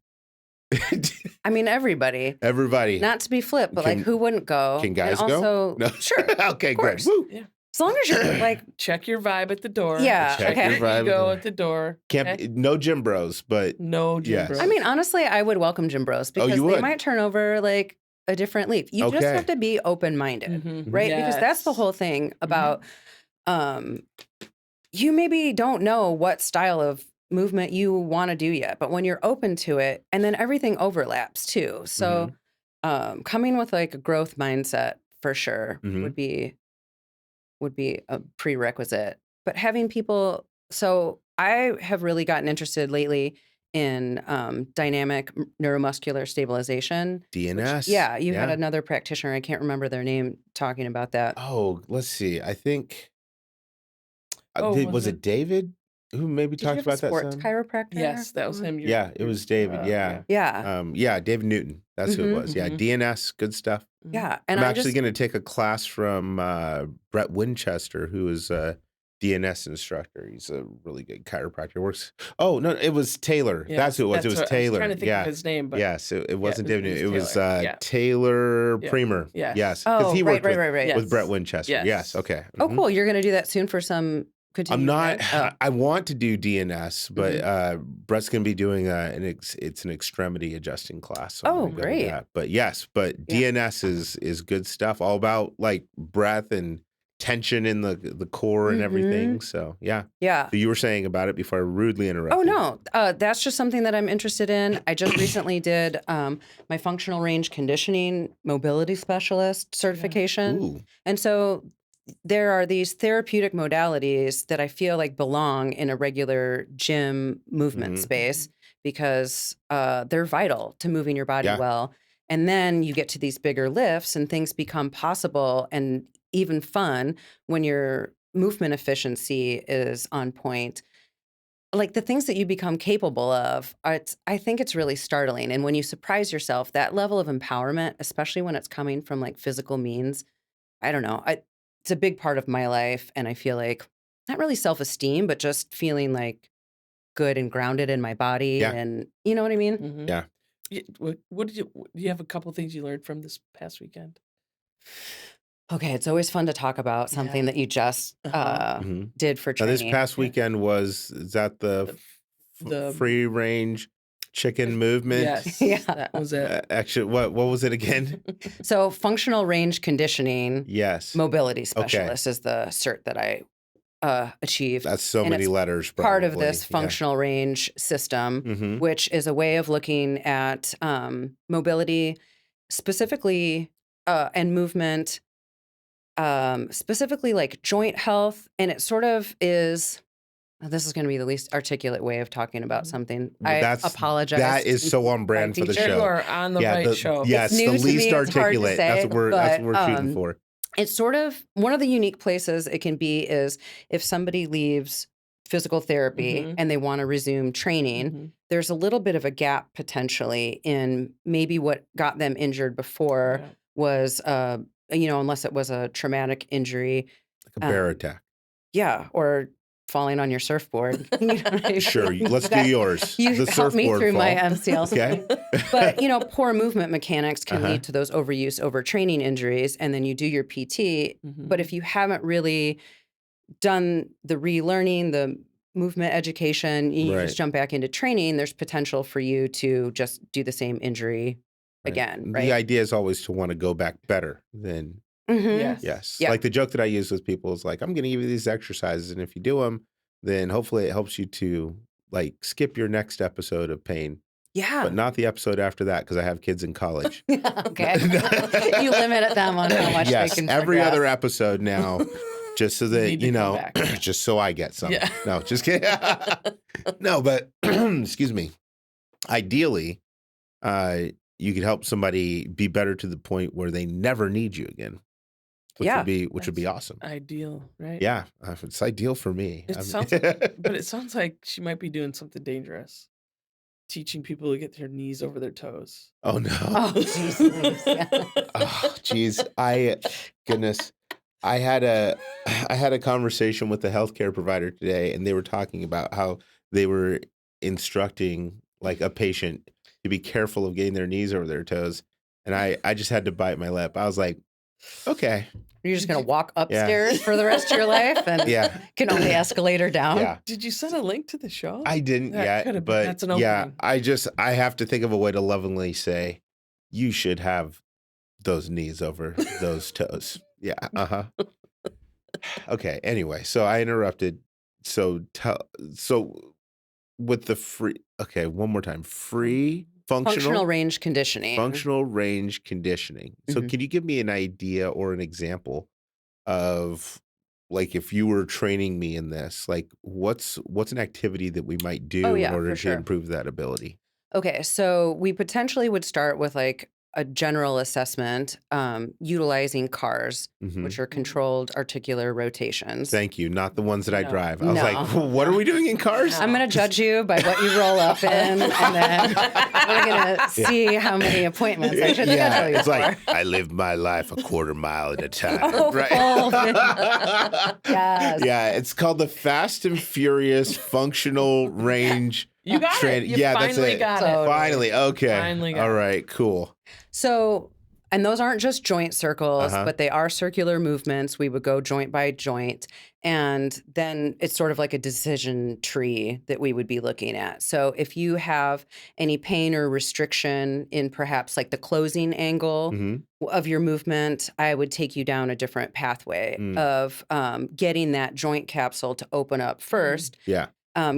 I mean, everybody. Everybody. Not to be flip, but Can- like, who wouldn't go? can guys and go? also, No. Sure. Okay, of great. course. Woo. As long as you're like, Check your vibe at the door. yeah, Check okay. your vibe. You go at the door. Can't okay? no gym bros, but No gym Yes. bros. I mean, honestly, I would welcome gym bros because you they would? might turn over like a different leaf. You just Okay. have to be open-minded, Mhm. right? Because that's the Yes. whole thing about you maybe don't know what style of movement you want to do yet, but when you're open to it, and then everything overlaps too. So coming with like a growth mindset for sure Mhm. would be a prerequisite. But having people, so I have really gotten interested lately in dynamic neuromuscular stabilization. DNS. Yeah, you had another practitioner, I can't remember their name, talking about that. Oh, let's see. I think Oh, was was it David who maybe Did you talked have a about that? sports some? chiropractor? Yes, that was him. Yeah, it was David. Yeah. Yeah, David Newton. That's who it was. Yeah, Mhm. DNS, good stuff. yeah. And I'm I actually just, going to take a class from Brett Winchester, who is a DNS instructor. He's a really good chiropractor. Works. Oh no, it was Taylor. Yes, That's who it was. It was what- Taylor. I was trying to think yeah. of his name, but Yes, it wasn't it David. Newton. It was Taylor. Yeah. Taylor Yeah. Premer. Yes. Yes. oh, he right, worked right. Yes. with Brett Winchester. Yes. Yes. Okay. Oh, Mhm. cool. You're going to do that soon for some continued I'm not. event? I want to do DNS, but Brett's going to be doing it's an extremity adjusting class. So I'm Oh, gonna go with great. that. But yes, but Yeah. DNS is good stuff. All about like breath and tension in the core and everything. So yeah. Yeah. So you were saying about it before I rudely interrupted. Oh, no. That's just something that I'm interested in. I just recently did my functional range conditioning mobility specialist certification. Ooh. And so there are these therapeutic modalities that I feel like belong in a regular gym movement Mhm. space because they're vital to moving your body Yeah. well. And then you get to these bigger lifts and things become possible and even fun when your movement efficiency is on point. Like the things that you become capable of, I think it's really startling. And when you surprise yourself, that level of empowerment, especially when it's coming from like physical means, I don't know. It's a big part of my life. And I feel like not really self-esteem, but just feeling like good and grounded in my body. Yeah. And you know what I mean? Mhm. Yeah. What did you? Do you have a couple things you learned from this past weekend? Okay. It's always fun to talk about something Yeah. that you just Mhm. did for Now training. this past weekend is that the The free range chicken movement? Yes, Yeah. that was it. Actually, what was it again? So functional range conditioning Yes. mobility specialist is the cert that I achieved. That's so And many it's letters. part of probably. this functional range system, Mhm. which is a way of looking at mobility specifically and movement, specifically like joint health. And it sort of is, this is going to be the least articulate way of talking about something. Well, I apologize. That is so on brand for the teacher. show. You are on the right show. Yes, It's new the to me, least it's hard to articulate. say, That's what we're shooting but, for. It's sort of one of the unique places it can be is if somebody leaves physical therapy Mhm. and they want to resume training, Mhm. there's a little bit of a gap potentially in maybe what got them injured before Yeah. was, unless it was a traumatic injury. Like a bear attack. Yeah. Or falling on your surfboard. You know what I mean? Sure, let's do That- yours. You the helped me surfboard through fall. my MCL. Okay. But, poor movement mechanics can Uh-huh. lead to those overuse, overtraining injuries. And then you do your PT. Mhm. But if you haven't really done the relearning, the movement education, you Right. just jump back into training, there's potential for you to just do the same injury Right. again, The right? idea is always to want to go back better than Yes. Yes. Yeah. Like the joke that I use with people is like, I'm going to give you these exercises, and if you do them, then hopefully it helps you to like skip your next episode of pain, Yeah. but not the episode after that because I have kids in college. Okay. You limit them on how much Yes, they can every progress. other episode now, just so that need to you come know, back. just so I get some. Yeah. No, just kidding. No, but excuse me. Ideally, you could help somebody be better to the point where they never need you again, which Yeah. would be awesome. Ideal, right? Yeah, it's ideal for me. It sounds but it sounds like she might be doing something dangerous. Teaching people to get their knees over their toes. Oh no. Oh, jeez. Yeah. Oh, jeez. Goodness. I had a conversation with a healthcare provider today, and they were talking about how they were instructing like a patient to be careful of getting their knees over their toes. And I just had to bite my lip. I was like, okay. You're just going to walk upstairs for the rest of your life and Yeah. can only escalator down. Yeah. Did you send a link to the show? I didn't That could've yet, been- but that's an yeah, opening. I have to think of a way to lovingly say, you should have those knees over those toes. Yeah. Uh-huh. Okay. Anyway, so I interrupted. So with the free, okay, one more time. Free Functional range conditioning. functional range conditioning. So Mhm. can you give me an idea or an example of like if you were training me in this, like what's an activity that we might do Oh, yeah, in order for to sure. improve that ability? Okay, so we potentially would start with like a general assessment utilizing CARs, Mhm. which are controlled articular rotations. Thank you. Not the ones that I No. drive. I was like, No. what are we doing in cars? I'm going to judge you by what you roll up in, and then we're going to see how many appointments I should schedule you it's for. like I live my life a quarter mile at a time. Oh, right? Yes. Yeah, it's called the Fast and Furious Functional Range. You got Train- it. You yeah, that's finally it. got So- it. Finally, okay. Finally got All it. right, cool. So, and those aren't just joint circles, Uh-huh. but they are circular movements. We would go joint by joint. And then it's sort of like a decision tree that we would be looking at. So if you have any pain or restriction in perhaps like the closing angle hmm of your movement, I would take you down a different pathway Mm. of getting that joint capsule to open up first. Yeah.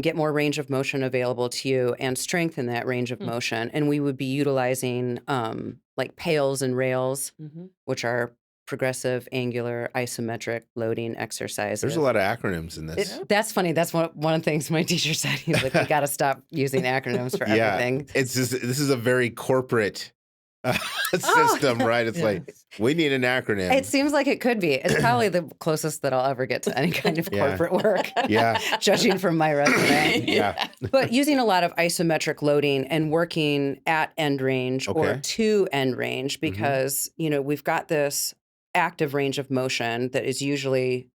Get more range of motion available to you and strengthen that range of motion. And we would be utilizing like pails and rails, Mhm. which are progressive, angular, isometric loading exercises. There's a lot of acronyms in this. That's funny. That's one of the things my teacher said. He's like, we got to stop using acronyms for Yeah. everything. This is a very corporate system, right? It's Yeah. like we need an acronym. It seems like it could be. It's probably the closest that I'll ever get to any kind of Yeah. corporate work, Yeah. judging from my resume. Yeah. But using a lot of isometric loading and working at end range or Okay. to end range because, we've got this active range of motion that is usually,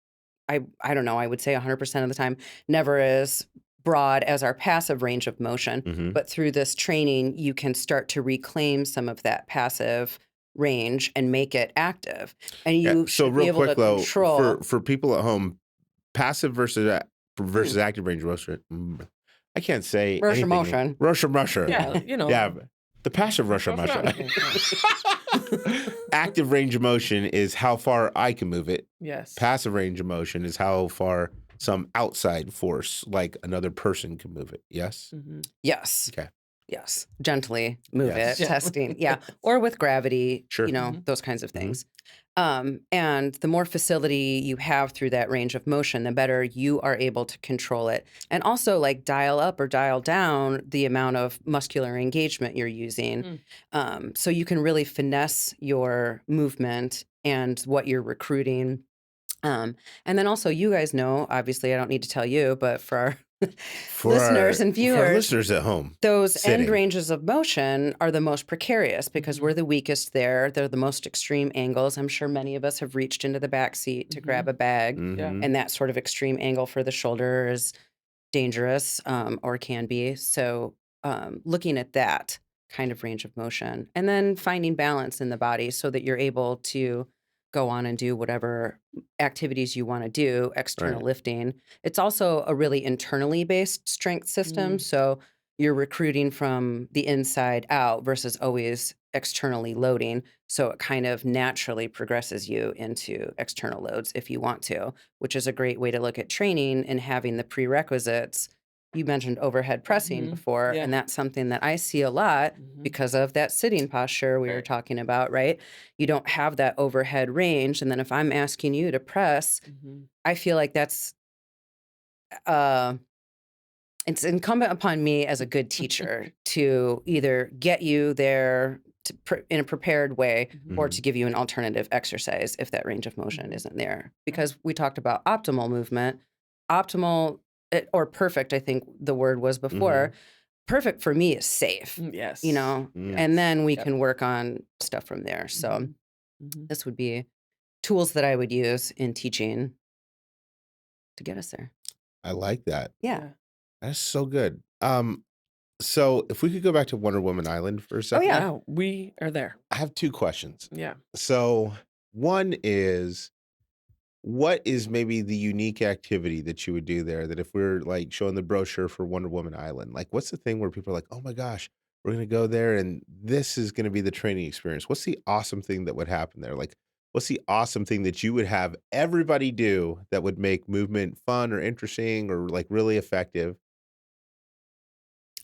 I don't know, I would say 100% of the time, never as broad as our passive range of motion. Mhm. But through this training, you can start to reclaim some of that passive range and make it active. And you Yeah. So should be real able quick to though, control. for people at home, passive versus active range of motion. I can't say Russia anything. motion. Russia. Yeah, Yeah. The passive Russia motion. Active range of motion is how far I can move it. Yes. Passive range of motion is how far some outside force, like another person, can move it. Yes. Mhm. Yes. Okay. Yes. Gently move Yes. it, Yeah. testing. Yeah. Or with gravity, Sure. those kinds of Mhm. things. And the more facility you have through that range of motion, the better you are able to control it. And also like dial up or dial down the amount of muscular engagement you're using. So you can really finesse your movement and what you're recruiting. And then also, you guys know, obviously, I don't need to tell you, but for our listeners and For our viewers, listeners at home. those sitting. end ranges of motion are the most precarious because we're the weakest there. They're the most extreme angles. I'm sure many of us have reached into the back seat to grab a bag, Mhm. and that sort of extreme angle for the shoulder is dangerous or can be. So, looking at that kind of range of motion and then finding balance in the body so that you're able to go on and do whatever activities you want to do, external Right. lifting. It's also a really internally based strength system. So you're recruiting from the inside out versus always externally loading. So it kind of naturally progresses you into external loads if you want to, which is a great way to look at training and having the prerequisites. You mentioned overhead pressing before, Yeah. and that's something that I see a lot because of that sitting posture we were talking about, right? You don't have that overhead range. And then if I'm asking you to press, I feel like that's it's incumbent upon me as a good teacher to either get you there in a prepared way or to give you an alternative exercise if that range of motion isn't there. Because we talked about optimal movement, optimal or perfect, I think the word was before. Perfect for me is safe, Yes. you know, and then we can work on stuff from there. So this would be tools that I would use in teaching to get us there. I like that. Yeah. That's so good. So if we could go back to Wonder Woman Island for a Oh, second. yeah. Now we are there. I have two questions. Yeah. So one is, what is maybe the unique activity that you would do there that if we're like showing the brochure for Wonder Woman Island, like what's the thing where people are like, oh my gosh, we're going to go there and this is going to be the training experience. What's the awesome thing that would happen there? Like, what's the awesome thing that you would have everybody do that would make movement fun or interesting or like really effective?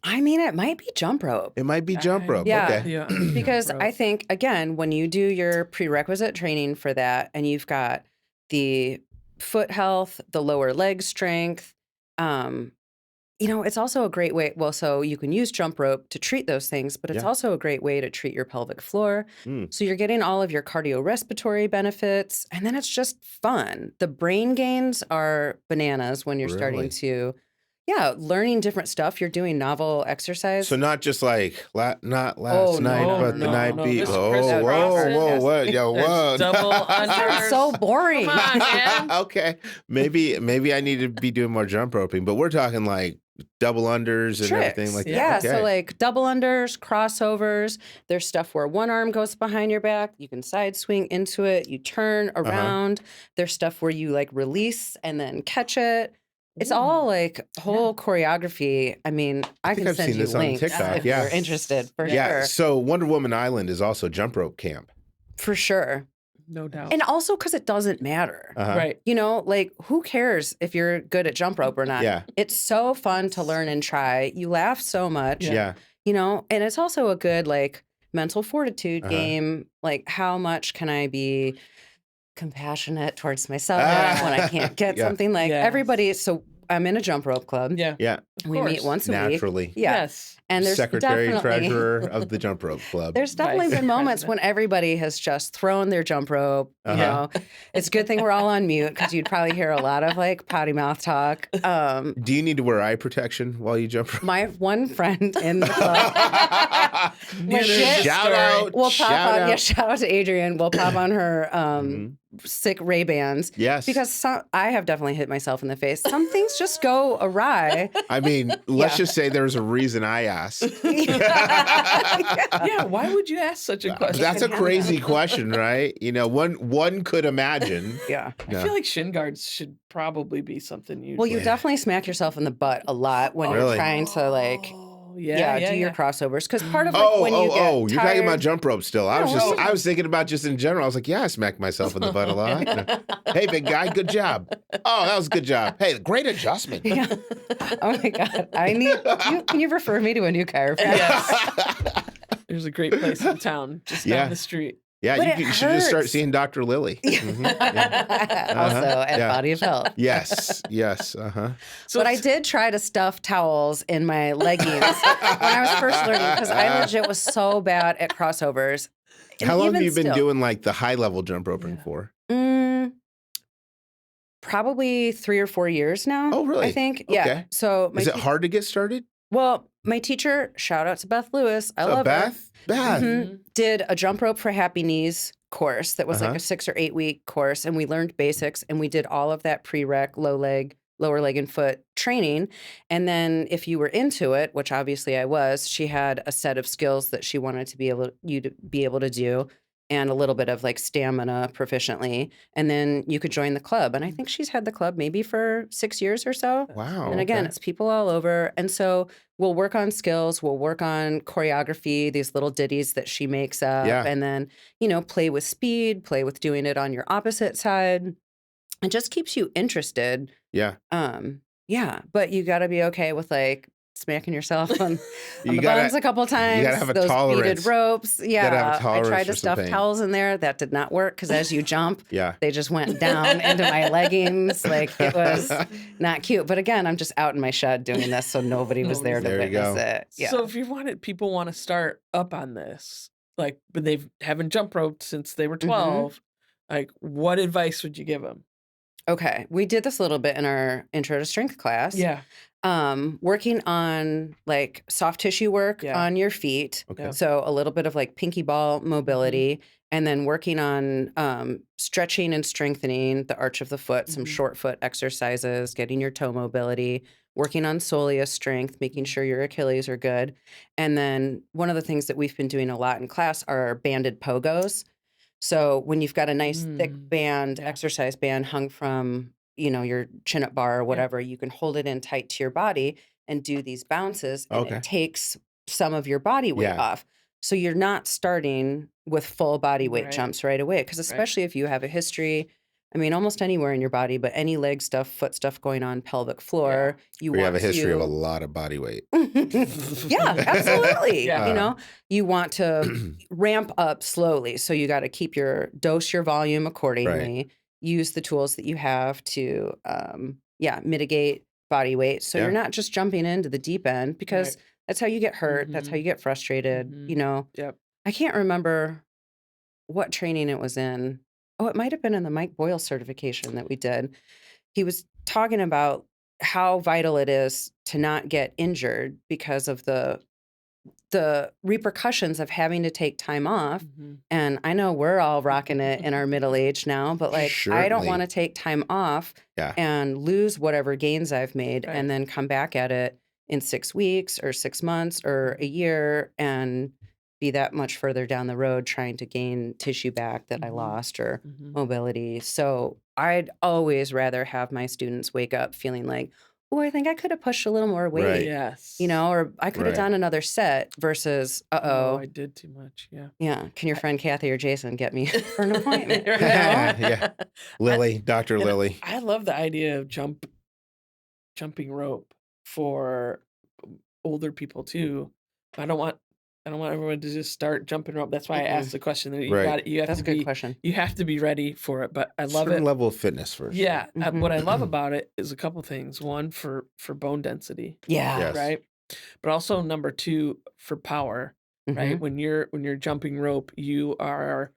I mean, it might be jump rope. It might be jump rope. Yeah. Okay. Yeah. Because Jump I rope. think, again, when you do your prerequisite training for that and you've got the foot health, the lower leg strength, you know, it's also a great way. Well, so you can use jump rope to treat those things, but it's Yeah. also a great way to treat your pelvic floor. Mm. So you're getting all of your cardiorespiratory benefits, and then it's just fun. The brain gains are bananas when you're starting Really? to, learning different stuff. You're doing novel exercise. So not just like not last Oh, night, no, but the no, night no, before. this Oh, Chris whoa, Robertson, whoa, yes. what? Yo, There's whoa. double That's unders. so boring. Come on, man. Okay. Maybe I need to be doing more jump roping, but we're talking like double unders and everything Tricks. like that. Yeah, Okay. so like double unders, crossovers. There's stuff where one arm goes behind your back. You can side swing into it. You turn around. There's stuff where you like release and then catch it. It's all like whole choreography. I mean, I think can I've send seen you this on links TikTok, if yeah. you're interested, for Yeah. sure. So Wonder Woman Island is also jump rope camp. For sure. No doubt. And also because it doesn't matter. Right. You know, like who cares if you're good at jump rope or not? Yeah. It's so fun to learn and try. You laugh so much. Yeah. You know, and it's also a good like mental fortitude game. Like, how much can I be compassionate towards myself when I can't get Yeah. something? Like everybody. So I'm in a jump rope club. Yeah. Yeah. We meet once a week. Naturally. Yeah. Yes. And there's Secretary definitely treasurer of the jump rope club. there's definitely Vice been moments president. when everybody has just thrown their jump rope. You know, it's a good thing we're all on mute because you'd probably hear a lot of like potty mouth talk. Do you need to wear eye protection while you jump rope? My one friend in the club, Shout out. we'll pop shout on. out. Yeah, shout out to Adrian. We'll pop on her sick Ray-Bans. Yes. Because I have definitely hit myself in the face. Some things just go awry. I mean, let's just say there's a reason I asked. Yeah. Why would you ask such a question? That's a crazy question, right? You know, one could imagine. Yeah. I feel like shin guards should probably be something you. Well, you definitely smack yourself in the butt a lot when Really? you're trying to like, do your crossovers. Because part of like when you get you're talking about tired- jump rope still. I was thinking about just in general. I was like, yeah, I smacked myself in the butt a lot. Hey, big guy, good job. Oh, that was a good job. Hey, great adjustment. Yeah. Oh my God. Can you refer me to a new chiropractor? Yes. There's a great place in town just down the street. Yeah, But you it should just start hurts. seeing Dr. Lily. Mhm. Also at Yeah. Body of Health. Yes. So But I did try to stuff towels in my leggings when I was first learning because I legit was so bad at crossovers. And How long have even you been still, doing like the high level jump roping for? Probably 3 or 4 years now. Oh, really? I think. Yeah. Okay. So Is it hard to get started? Well, my teacher, shout out to Beth Lewis. I love her. Beth. Did a jump rope for happy knees course that was like a 6 or 8 week course, and we learned basics, and we did all of that prereq lower leg and foot training. And then if you were into it, which obviously I was, she had a set of skills that she wanted to be able to do. and a little bit of like stamina proficiently. And then you could join the club. And I think she's had the club maybe for 6 years or so. Wow. And again, okay. it's people all over. And so we'll work on skills, we'll work on choreography, these little ditties that she makes up, Yeah. and then, play with speed, play with doing it on your opposite side. It just keeps you interested. Yeah. Yeah, but you got to be okay with like smacking yourself on You the gotta- buns a couple times. you gotta have a those tolerance. beaded ropes. gotta have a Yeah, I tolerance tried for to some stuff pain. towels in there. That did not work because as you jump, Yeah. they just went down into my leggings. Like it was not cute. But again, I'm just out in my shed doing this, so nobody was there to There you witness go. it. Yeah. So if people want to start up on this, like, but they haven't jump roped since they were 12, like, what advice would you give them? Okay, we did this a little bit in our intro to strength class. Yeah. Working on like soft tissue work Yeah. on your feet. Okay. So a little bit of like pinky ball mobility, and then working on stretching and strengthening the arch of the foot, some short foot exercises, getting your toe mobility, working on soleus strength, making sure your Achilles are good. And then one of the things that we've been doing a lot in class are banded pogos. So when you've got a nice thick band, Yeah. exercise band hung from, your chin-up bar or whatever, you can hold it in tight to your body and do these bounces, and Okay. it takes some of your body weight Yeah. off. So you're not starting with full body weight Right. jumps right away. Because especially if you have a history, almost anywhere in your body, but any leg stuff, foot stuff going on, pelvic floor, you We want have a history of a to lot of body weight. yeah, absolutely. Yeah. You want to ramp up slowly. So you got to keep dose your volume accordingly, use the tools that you have to, mitigate body weight. So Yeah. you're not just jumping into the deep end because that's how you get hurt. That's how you get frustrated. Yep. I can't remember what training it was in. Oh, it might have been in the Mike Boyle certification that we did. He was talking about how vital it is to not get injured because of the repercussions of having to take time off. And I know we're all rocking it in our middle age now, but like I don't Certainly. want to take time off Yeah. and lose whatever gains I've made Right. and then come back at it in 6 weeks or 6 months or a year and be that much further down the road trying to gain tissue back that I lost or mobility. So I'd always rather have my students wake up feeling like, oh, I think I could have pushed a little more weight, Right. Yes. or I could have Right. done another set versus, Oh, I did too much. Yeah. yeah, can your friend Kathy or Jason get me for an appointment? Right. Yeah. Lily, Dr. And Lily. I love the idea of jumping rope for older people too. I don't want everyone to just start jumping rope. That's why I asked the question. That Right. you have That's to a good be question. you have to be ready for it. But I love Certain it. level of fitness first. Yeah. Mhm. What I love about it is a couple things. One, for bone density, Yeah. Yes. right? But also number two, for power, right? Mhm. When you're jumping rope, you are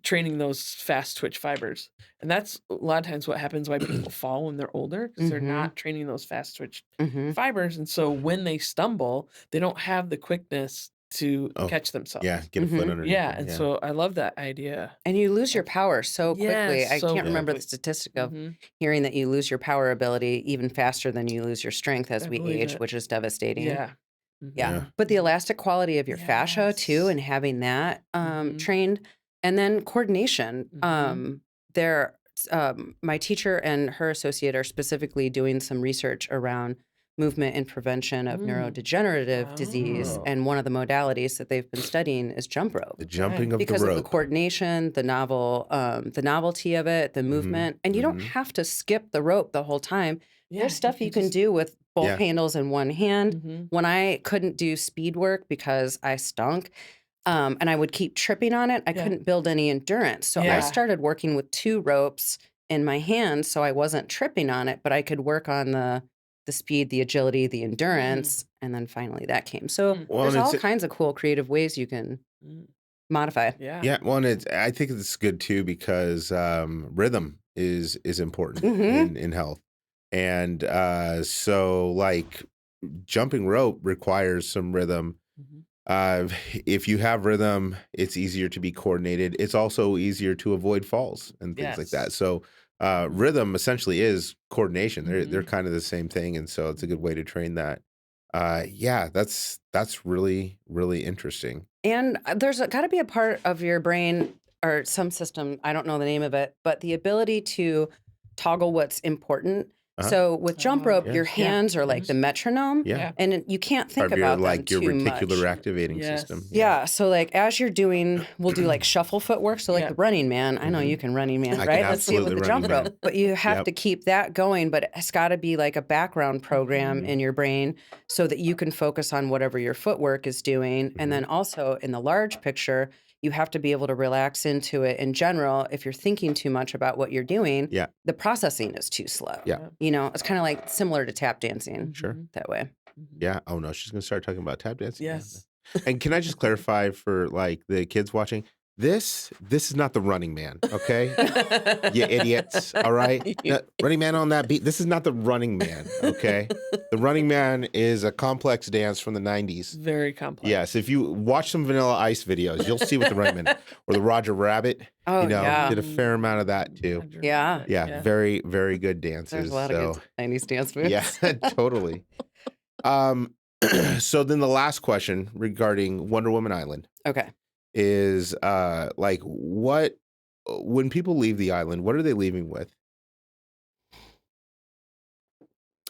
training those fast twitch fibers. And that's a lot of times what happens why people fall when they're older, because they're not training those fast twitch Mhm. fibers. And so when they stumble, they don't have the quickness to catch themselves. Yeah. Get a foot underneath. Yeah. them, And so I love that idea. And you lose your power so quickly. Yes, I so can't remember the quickly. statistic of hearing that you lose your power ability even faster than you lose your strength as I we believe age, it. which is devastating. Yeah. Yeah. But the elastic quality of your fascia too, Yes. and having that Mhm. trained, and then coordination. There, my teacher and her associate are specifically doing some research around movement and prevention of neurodegenerative disease, Oh. and one of the modalities that they've been studying is jump rope. The jumping of Because the of the rope. coordination, the novelty of it, the movement, and you don't have to skip the rope the whole time. Yeah, There's stuff you can do with both Yeah. handles in one hand. Mhm. When I couldn't do speed work because I stunk, and I would keep tripping on it, I Yeah. couldn't build any endurance. So I Yeah. started working with 2 ropes in my hands so I wasn't tripping on it, but I could work on the speed, the agility, the endurance, and then finally that came. So Well, there's and all it's- kinds of cool creative ways you can modify. Yeah. Yeah, well, and I think it's good too because rhythm is important Mhm. in health, and so like jumping rope requires some rhythm. If you have rhythm, it's easier to be coordinated. It's also easier to avoid falls and things like that. Yes. So rhythm essentially is coordination. They're kind of the same thing, and so it's a good way to train that. Yeah, that's really interesting. And there's got to be a part of your brain or some system, I don't know the name of it, but the ability to toggle what's important. So with jump rope, your hands are like the metronome, and you can't think Part of your, about them like, your too reticular much. activating system. Yeah. So like as you're doing, we'll do like shuffle footwork. So like the Running Man, I know you can Running Man, I right? can Let's see it with the absolutely jump Running Man. rope. But you have to keep that going, but it's got to be like a background program in your brain so that you can focus on whatever your footwork is doing. And then also in the large picture, you have to be able to relax into it in general. If you're thinking too much about what you're doing, the processing is too slow. You know, it's kind of like similar to tap dancing. Sure. That way. Yeah. Oh no, she's gonna start talking about tap dancing. Yes. And can I just clarify for like the kids watching? This is not the Running Man, okay? You idiots, all right? Now, Running Man on that beat. This is not the Running Man, okay? The Running Man is a complex dance from the 90s. Very complex. Yes, if you watch some Vanilla Ice videos, you'll see what the Running Man or the Roger Rabbit, did a fair amount of that too. Yeah, very, very good dancers. There's a lot of good 90s dance moves. Yeah, totally. So then the last question regarding Wonder Woman Island. Okay. Is like what when people leave the island, what are they leaving with?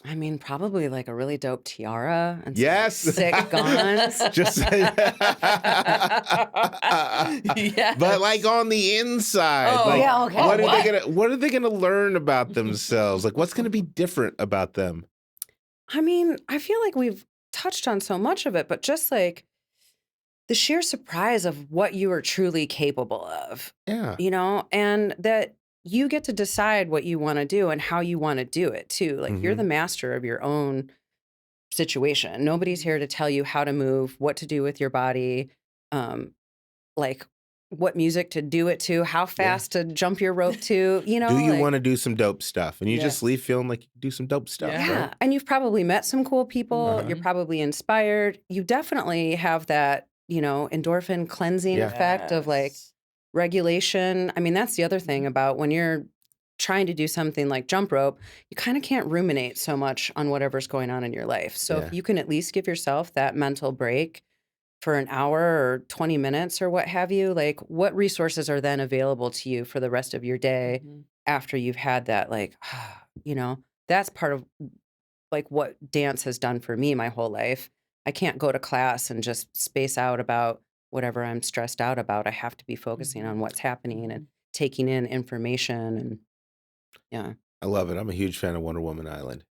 I mean, probably like a really dope tiara and Yes. some sick guns. Just but like on the inside, what are they gonna learn about themselves? Like what's gonna be different about them? I mean, I feel like we've touched on so much of it, but just like the sheer surprise of what you are truly capable of. Yeah. You know, and that you get to decide what you want to do and how you want to do it too. Like you're the master of your own situation. Nobody's here to tell you how to move, what to do with your body, like what music to do it to, how fast to jump your rope to, you know. Do you want to do some dope stuff? And you just leave feeling like you do some dope stuff. Yeah. Right? And you've probably met some cool people. You're probably inspired. You definitely have that, you know, endorphin cleansing effect of like regulation. I mean, that's the other thing about when you're trying to do something like jump rope, you kind of can't ruminate so much on whatever's going on in your life. So if you can at least give yourself that mental break for an hour or 20 minutes or what have you, like what resources are then available to you for the rest of your day after you've had that, like, you know, that's part of like what dance has done for me my whole life. I can't go to class and just space out about whatever I'm stressed out about. I have to be focusing on what's happening and taking in information. And I love it. I'm a huge fan of Wonder Woman Island.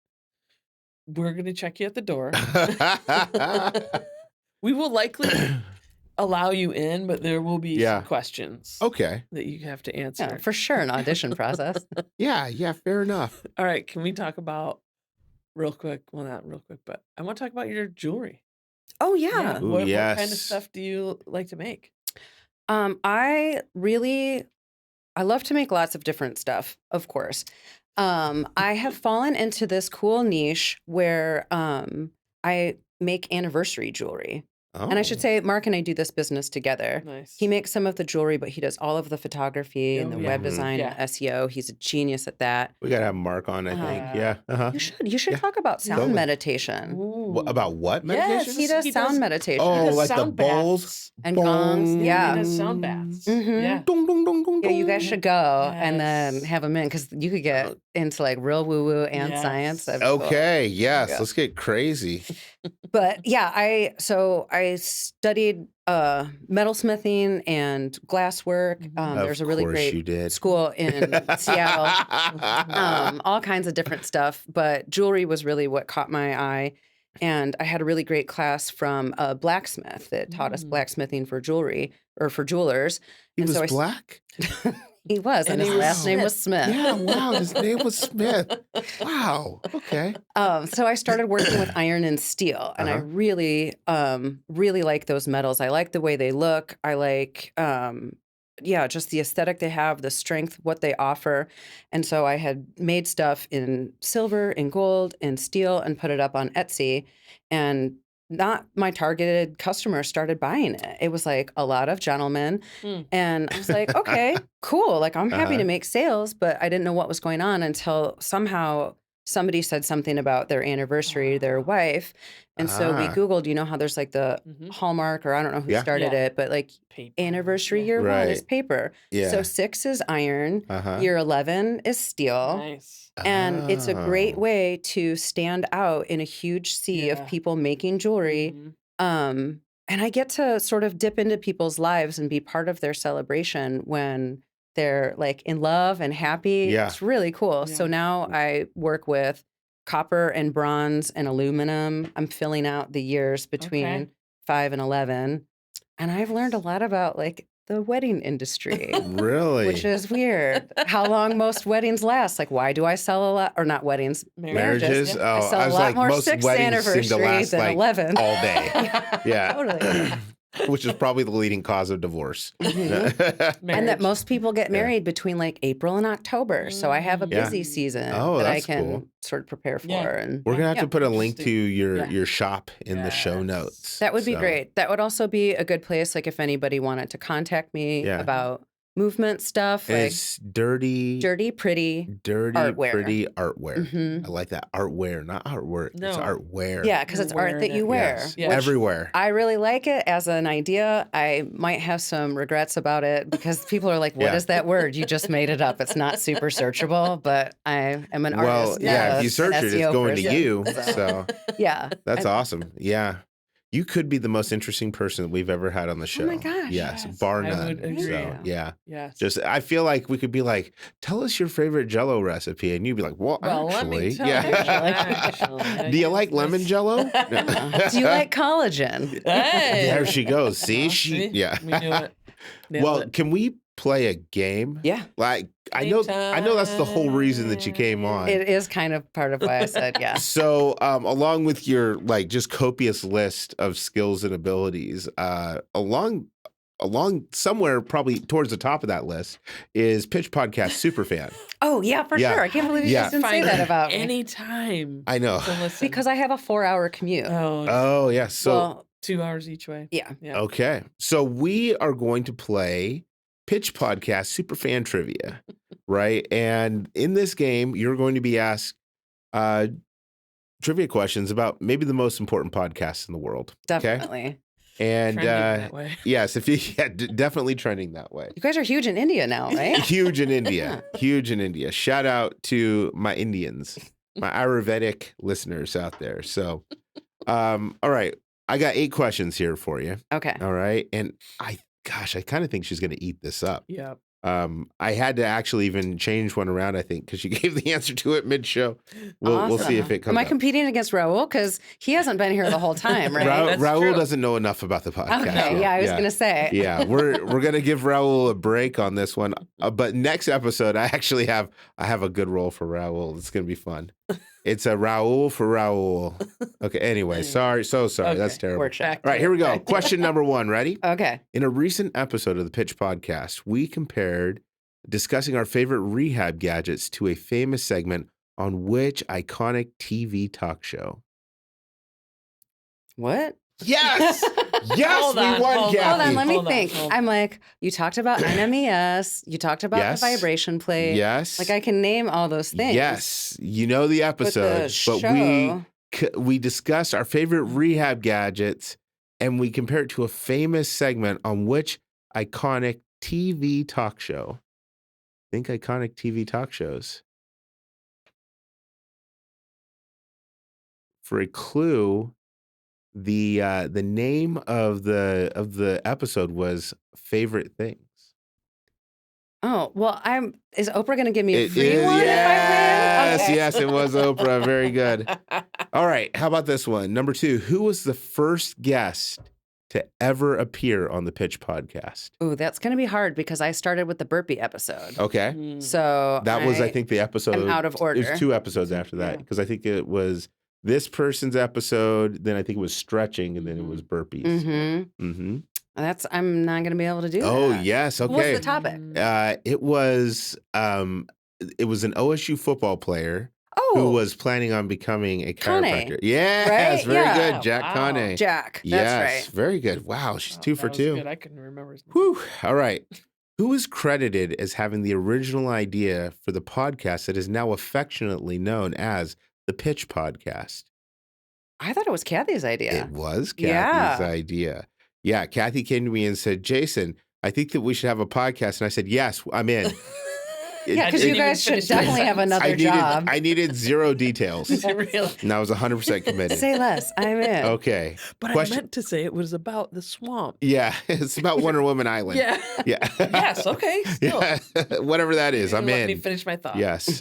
We're going to check you at the door. We will likely allow you in, but there will be some questions that you have to answer. Yeah, for sure, an audition process. Yeah, fair enough. All right, can we talk about real quick? Well, not real quick, but I want to talk about your jewelry. Oh, yeah. Ooh, What kind of stuff do you like to make? I love to make lots of different stuff, of course. I have fallen into this cool niche where I make anniversary jewelry. And I should say, Mark and I do this business together. Nice. He makes some of the jewelry, but he does all of the photography and the web design and SEO. He's a genius at that. We got to have Mark on, I think. Yeah. You should talk about sound meditation. About what meditation? Yes, he does sound meditation. Oh, like the bowls and gongs. Yeah, he does sound baths. Yeah. Dong, dong, dong, dong, Yeah, you guys should go and Yes. then have him in because you could get into like real woo-woo and science. That'd be cool. Okay, yes, let's get crazy. But yeah, I studied metalsmithing and glasswork. There's a really great school in Seattle. All kinds of different stuff, but jewelry was really what caught my eye. And I had a really great class from a blacksmith that taught us blacksmithing for jewelry or for jewelers. He was black? He was, and his last name was Smith. Yeah, wow, his name was Smith. Wow, okay. So I started working with iron and steel, and I really, really like those metals. I like the way they look. I like, just the aesthetic they have, the strength, what they offer. And so I had made stuff in silver and gold and steel and put it up on Etsy, and not my targeted customers started buying it. It was like a lot of gentlemen. And I was like, okay, cool. Like I'm happy to make sales, but I didn't know what was going on until somehow somebody said something about their anniversary, their wife. And so we Ah. Googled, you know how there's like the Mhm. Hallmark, or I don't know who Yeah. started Yeah. it, but like Paper. anniversary Yeah. year 1 is Right. paper. Yeah. So 6 is iron, Uh-huh. year 11 is steel. Nice. And it's a great Oh. way to stand out in a huge sea of Yeah. people making jewelry. Mhm. And I get to sort of dip into people's lives and be part of their celebration when they're like in love and happy. Yeah. It's really cool. So Yeah. now I work with copper and bronze and aluminum. I'm filling out the years between 5 and 11. And I've learned a lot about like the wedding industry. Really? Which is weird. How long most weddings last? Like, why do I sell a lot, or not weddings, Marriages? Yeah. I Oh, sell I a was lot like, more most 6th weddings seem to anniversary last than like 11. all day. Yeah. Totally. Which is probably the leading cause of divorce. Mhm. And that Marriage. most people get Yeah. married between like April and October. So I have a Yeah. busy season Oh, that I that's can cool. sort of prepare for. Yeah. And We're gonna have Yeah. to put a link to Interesting. your shop in the show Yes. notes. that would be So, great. That would also be a good place, like if anybody wanted to contact me Yeah. about movement stuff, And like it's dirty, dirty, pretty. dirty, artware. pretty artware. Mhm. I like that artware, not artwork. It's No. artware. Yeah, because You're it's art wearing that it. you wear. Yes. Yeah. which Everywhere. I really like it as an idea. I might have some regrets about it because people are like, "What Yeah. is that word? You just made it up. It's not super searchable." But I am an Well, artist. yeah, not if a- you an search it, it's SEO going to person. you. So Yeah, that's I- awesome. Yeah. You could be the most interesting person that we've ever had on the show. my gosh. Yes, Yes, bar I none. would agree. So, yeah. Yes. Just, I feel like we could be like, tell us your favorite Jello recipe, and you'd be like, well, Well, actually, let me tell yeah. you, actually, I Do you use like lemon this. Jello? Do you like collagen? Hey. There she goes. See, Well, she, yeah. We knew it. Nailed Well, it. can we play a game? Yeah, Like, I know that's the whole reason that you came on. it is kind of part of why I said yes. So, along with your like just copious list of skills and abilities, along somewhere probably towards the top of that list is Pitch Podcast Superfan. Oh yeah, for Yeah. sure. I can't believe you Yeah. just didn't say Find that about me. anytime. I know. To listen. Because I have a 4-hour commute. Oh yeah. So well, 2 hours each way. yeah. Yeah. okay. So we are going to play Pitch Podcast Superfan Trivia, right? And in this game, you're going to be asked trivia questions about maybe the most important podcasts in the world. Definitely. And Trending that way. yes, if you definitely trending that way. You guys are huge in India now, right? Huge in India. Huge in India. Shout out to my Indians, my Ayurvedic listeners out there. So, all right. I got 8 questions here for you. Okay. All right. And I kind of think she's going to eat this up. Yeah. I had to actually even change one around, I think, because she gave the answer to it mid-show. We'll see if it comes Am I up. competing against Raul? Because he hasn't been here the whole time, right? That's Raul true. doesn't know enough about the podcast. Okay. yet. Yeah, I was going to say. Yeah, we're gonna give Raul a break on this one, but next episode I have a good role for Raul. It's gonna be fun. It's a Raul for Raul. Okay. Anyway, sorry. Okay. That's terrible. Workshop. All right, here we go. Question number 1. Ready? Okay. In a recent episode of the Pitch Podcast, we compared discussing our favorite rehab gadgets to a famous segment on which iconic TV talk show? What? Yes. Yes, Hold we on, won, hold on. Kathy. Hold on, let me Hold on, think. hold on. I'm like, you talked about NMES. You talked about Yes. the vibration plate. Yes. Like I can name all those things. Yes, you know the But the episode, but show, we discussed our favorite rehab gadgets, and we compared it to a famous segment on which iconic TV talk show. Think iconic TV talk shows. For a clue, the name of the episode was Favorite Things. oh, well, is Oprah going to give me a It free is, one yes, if I win? Okay. yes, it was Oprah. Very good. All right, how about this one? Number 2, who was the first guest to ever appear on the Pitch Podcast? Ooh, that's going to be hard because I started with the burpee episode. Okay. Mm. So That was, I think, the episode. I'm out of order. It was 2 episodes after that Yeah. because I think it was this person's episode, then I think it was stretching, and then it was burpees. Mm-hmm. Mm-hmm. I'm not going to be able to do Oh, that. yes. What's Okay. the topic? It was an OSU football player Oh, who was planning on becoming a Kane. chiropractor. Yes, Right? very Yeah. good. Jack Wow. Kane. Jack. Yes, That's right. very good. Wow, she's 2 That for was 2. Good. I couldn't remember his name. Whew. All right. Who is credited as having the original idea for the podcast that is now affectionately known as the Pitch Podcast? I thought it was Kathy's idea. It was Kathy's idea. Yeah, Kathy came to me and said, Jason, I think that we should have a podcast. And I said, yes, I'm in. Yeah, because you guys should definitely have another job. I needed 0 details. Really? And I was 100% committed. Say less. I'm in. Okay. But I meant to say it was about the swamp. Yeah, it's about Wonder Woman Island. Yeah. Yeah. Yes, okay. Still. Yeah. Whatever that is, I'm Let in. me finish my thought. Yes.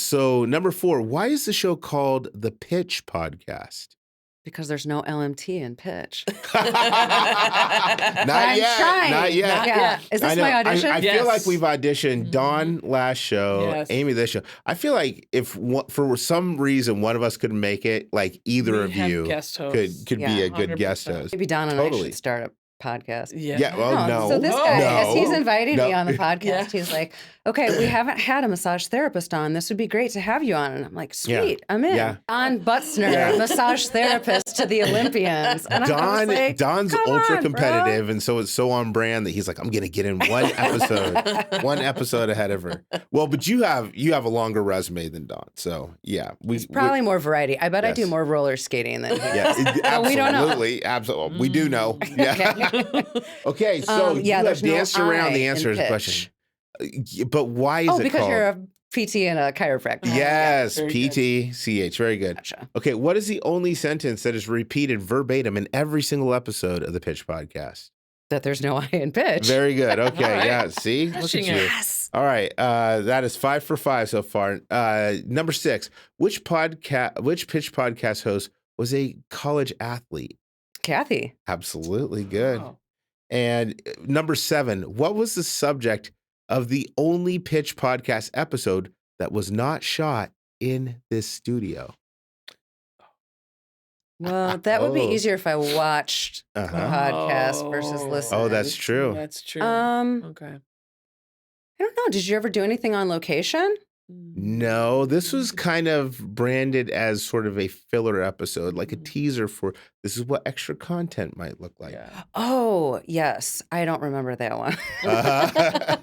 So number 4, why is the show called the Pitch Podcast? Because there's no LMT in pitch. Not yet. Not yet. Is this my audition? I Yes. feel like we've auditioned Dawn last show, Yes. Amy this show. I feel like if for some reason one of us couldn't make it, like either We of have you guest hosts. could be a good guest 100%. host. Maybe Don and I Totally. should start a podcast. Yeah. Yeah, well, no. So this guy, no, as he's inviting no. me on the podcast, Yeah. he's like, okay, we haven't had a massage therapist on. This would be great to have you on. And I'm like, sweet, I'm in. Yeah. Don Butzner, Yeah. massage therapist to the Olympians. And I was like, Don's come ultra on, competitive, and so it's so on brand that he's like, I'm gonna get in one episode ahead of her. Well, but you have a longer resume than Don, so yeah, It's probably more variety. I bet I do Yes. more roller skating than he yeah, But we don't know. absolutely. We do know. Yeah. Okay, so you have there's no danced around I the in answer to the pitch. question. But why is Oh, it because called? you're a PT and a chiropractor. Yes, Very good. PTCH. Very good. Gotcha. Okay, what is the only sentence that is repeated verbatim in every single episode of the Pitch Podcast? That there's no I in pitch. Very good. Okay, All right. yeah. See, look at Crushing you. it. Yes. All right, that is 5 for 5 so far. Number 6, which Pitch Podcast host was a college athlete? Kathy. Absolutely good. Wow. And number 7, what was the subject of the only Pitch Podcast episode that was not shot in this studio? Well, that would be Oh. easier if I watched the Uh-huh. podcast versus Oh. listening. Oh, that's true. That's true. I Okay. don't know. Did you ever do anything on location? No, this was kind of branded as sort of a filler episode, like a Mhm. teaser for this is what extra content might look like. Yeah. Oh, yes. I don't remember that one. Uh-huh.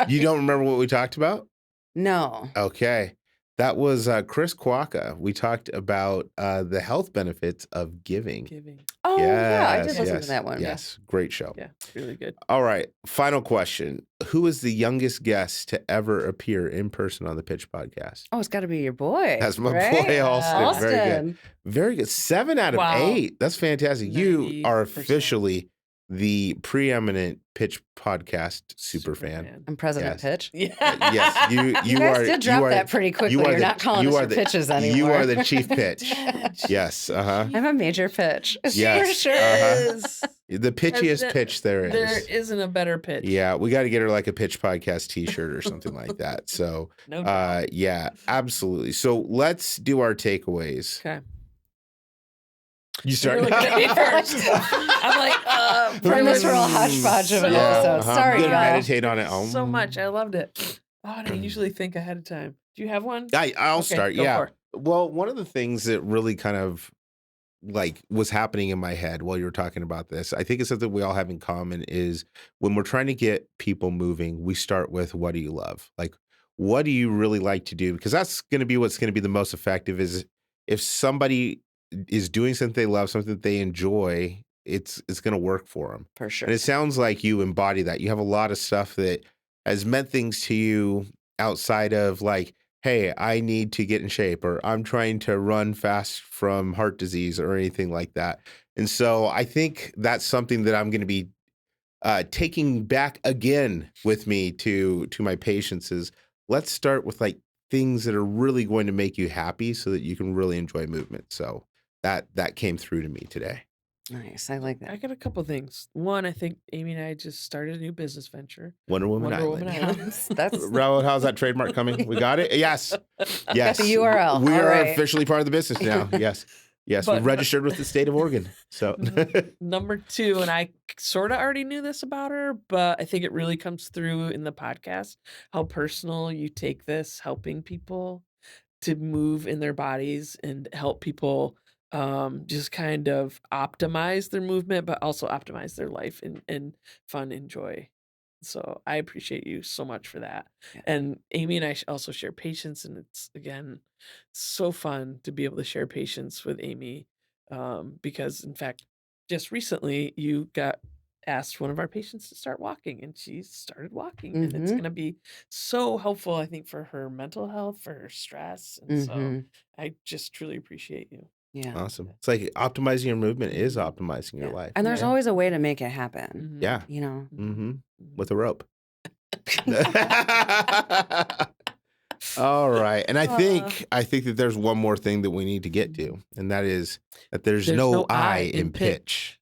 You don't remember what we talked about? No. Okay. That was Chris Kwaka. We talked about the health benefits of giving. Giving. Oh, yeah. I did Yes, listen yes, to that one. Yes, great show. Yeah. Really good. All right, final question. Who is the youngest guest to ever appear in person on the Pitch Podcast? Oh, it's got to be your boy. That's my right? boy, Austin. Very good. Austin. Very good. 7 out of Wow. 8. That's fantastic. You are 90%. officially the preeminent Pitch Podcast super fan. I'm President Yes. Pitch. Yeah. Yes, you You guys are. did drop you are, that pretty quickly. you are You're the- not calling you us are your the- pitches anymore. You are the chief pitch. Yes. Uh-huh. I'm a major pitch. Yes. For sure. Uh-huh. The pitchiest President- pitch there is. There isn't a better pitch. Yeah, we got to get her like a Pitch Podcast T-shirt or something like that. So, No doubt. yeah, absolutely. So let's do our takeaways. Okay. You You're start. looking at me first. I'm like, From this real hodgepodge of an episode. Sorry, I'm gonna y'all. meditate on it. so much. I loved it. Oh, I don't usually think ahead of time. Do you have one? I'll Okay, start. go Yeah. for it. Well, one of the things that really kind of like was happening in my head while you were talking about this, I think it's something we all have in common is when we're trying to get people moving, we start with what do you love? Like, what do you really like to do? Because that's going to be what's going to be the most effective is if somebody is doing something they love, something that they enjoy, it's going to work for them. For sure. And it sounds like you embody that. You have a lot of stuff that has meant things to you outside of like, hey, I need to get in shape or I'm trying to run fast from heart disease or anything like that. And so I think that's something that I'm going to be taking back again with me to my patients is let's start with like things that are really going to make you happy so that you can really enjoy movement. So that came through to me today. Nice. I like I that. got a couple things. One, I think Amy and I just started a new business venture. Wonder Woman Wonder Island. Woman Island. That's Raul, how's that trademark coming? We got it? Yes. Yes. the URL. We All are right. officially part of the business now. Yes. Yes. We're But- registered with the state of Oregon. So Number 2, and I sort of already knew this about her, but I think it really comes through in the podcast how personal you take this, helping people to move in their bodies and help people just kind of optimize their movement, but also optimize their life and fun and joy. So I appreciate you so much for that. Yeah. And Amy and I also share patience, and it's again so fun to be able to share patience with Amy, because in fact, just recently you got asked one of our patients to start walking, and she started walking, and it's Mm-hmm. going to be so helpful, I think, for her mental health, for her stress, and so Mm-hmm. I just truly appreciate you. Yeah. Awesome. It's like optimizing your movement is Mhm. optimizing your Yeah. life. And there's Yeah. always a way to make it happen, Mhm. Yeah. you know? Mm-hmm. Mhm. With a rope. All right. And I think that there's one more thing that we need to get to, and that is that there's There's no no I I in in pitch. pitch.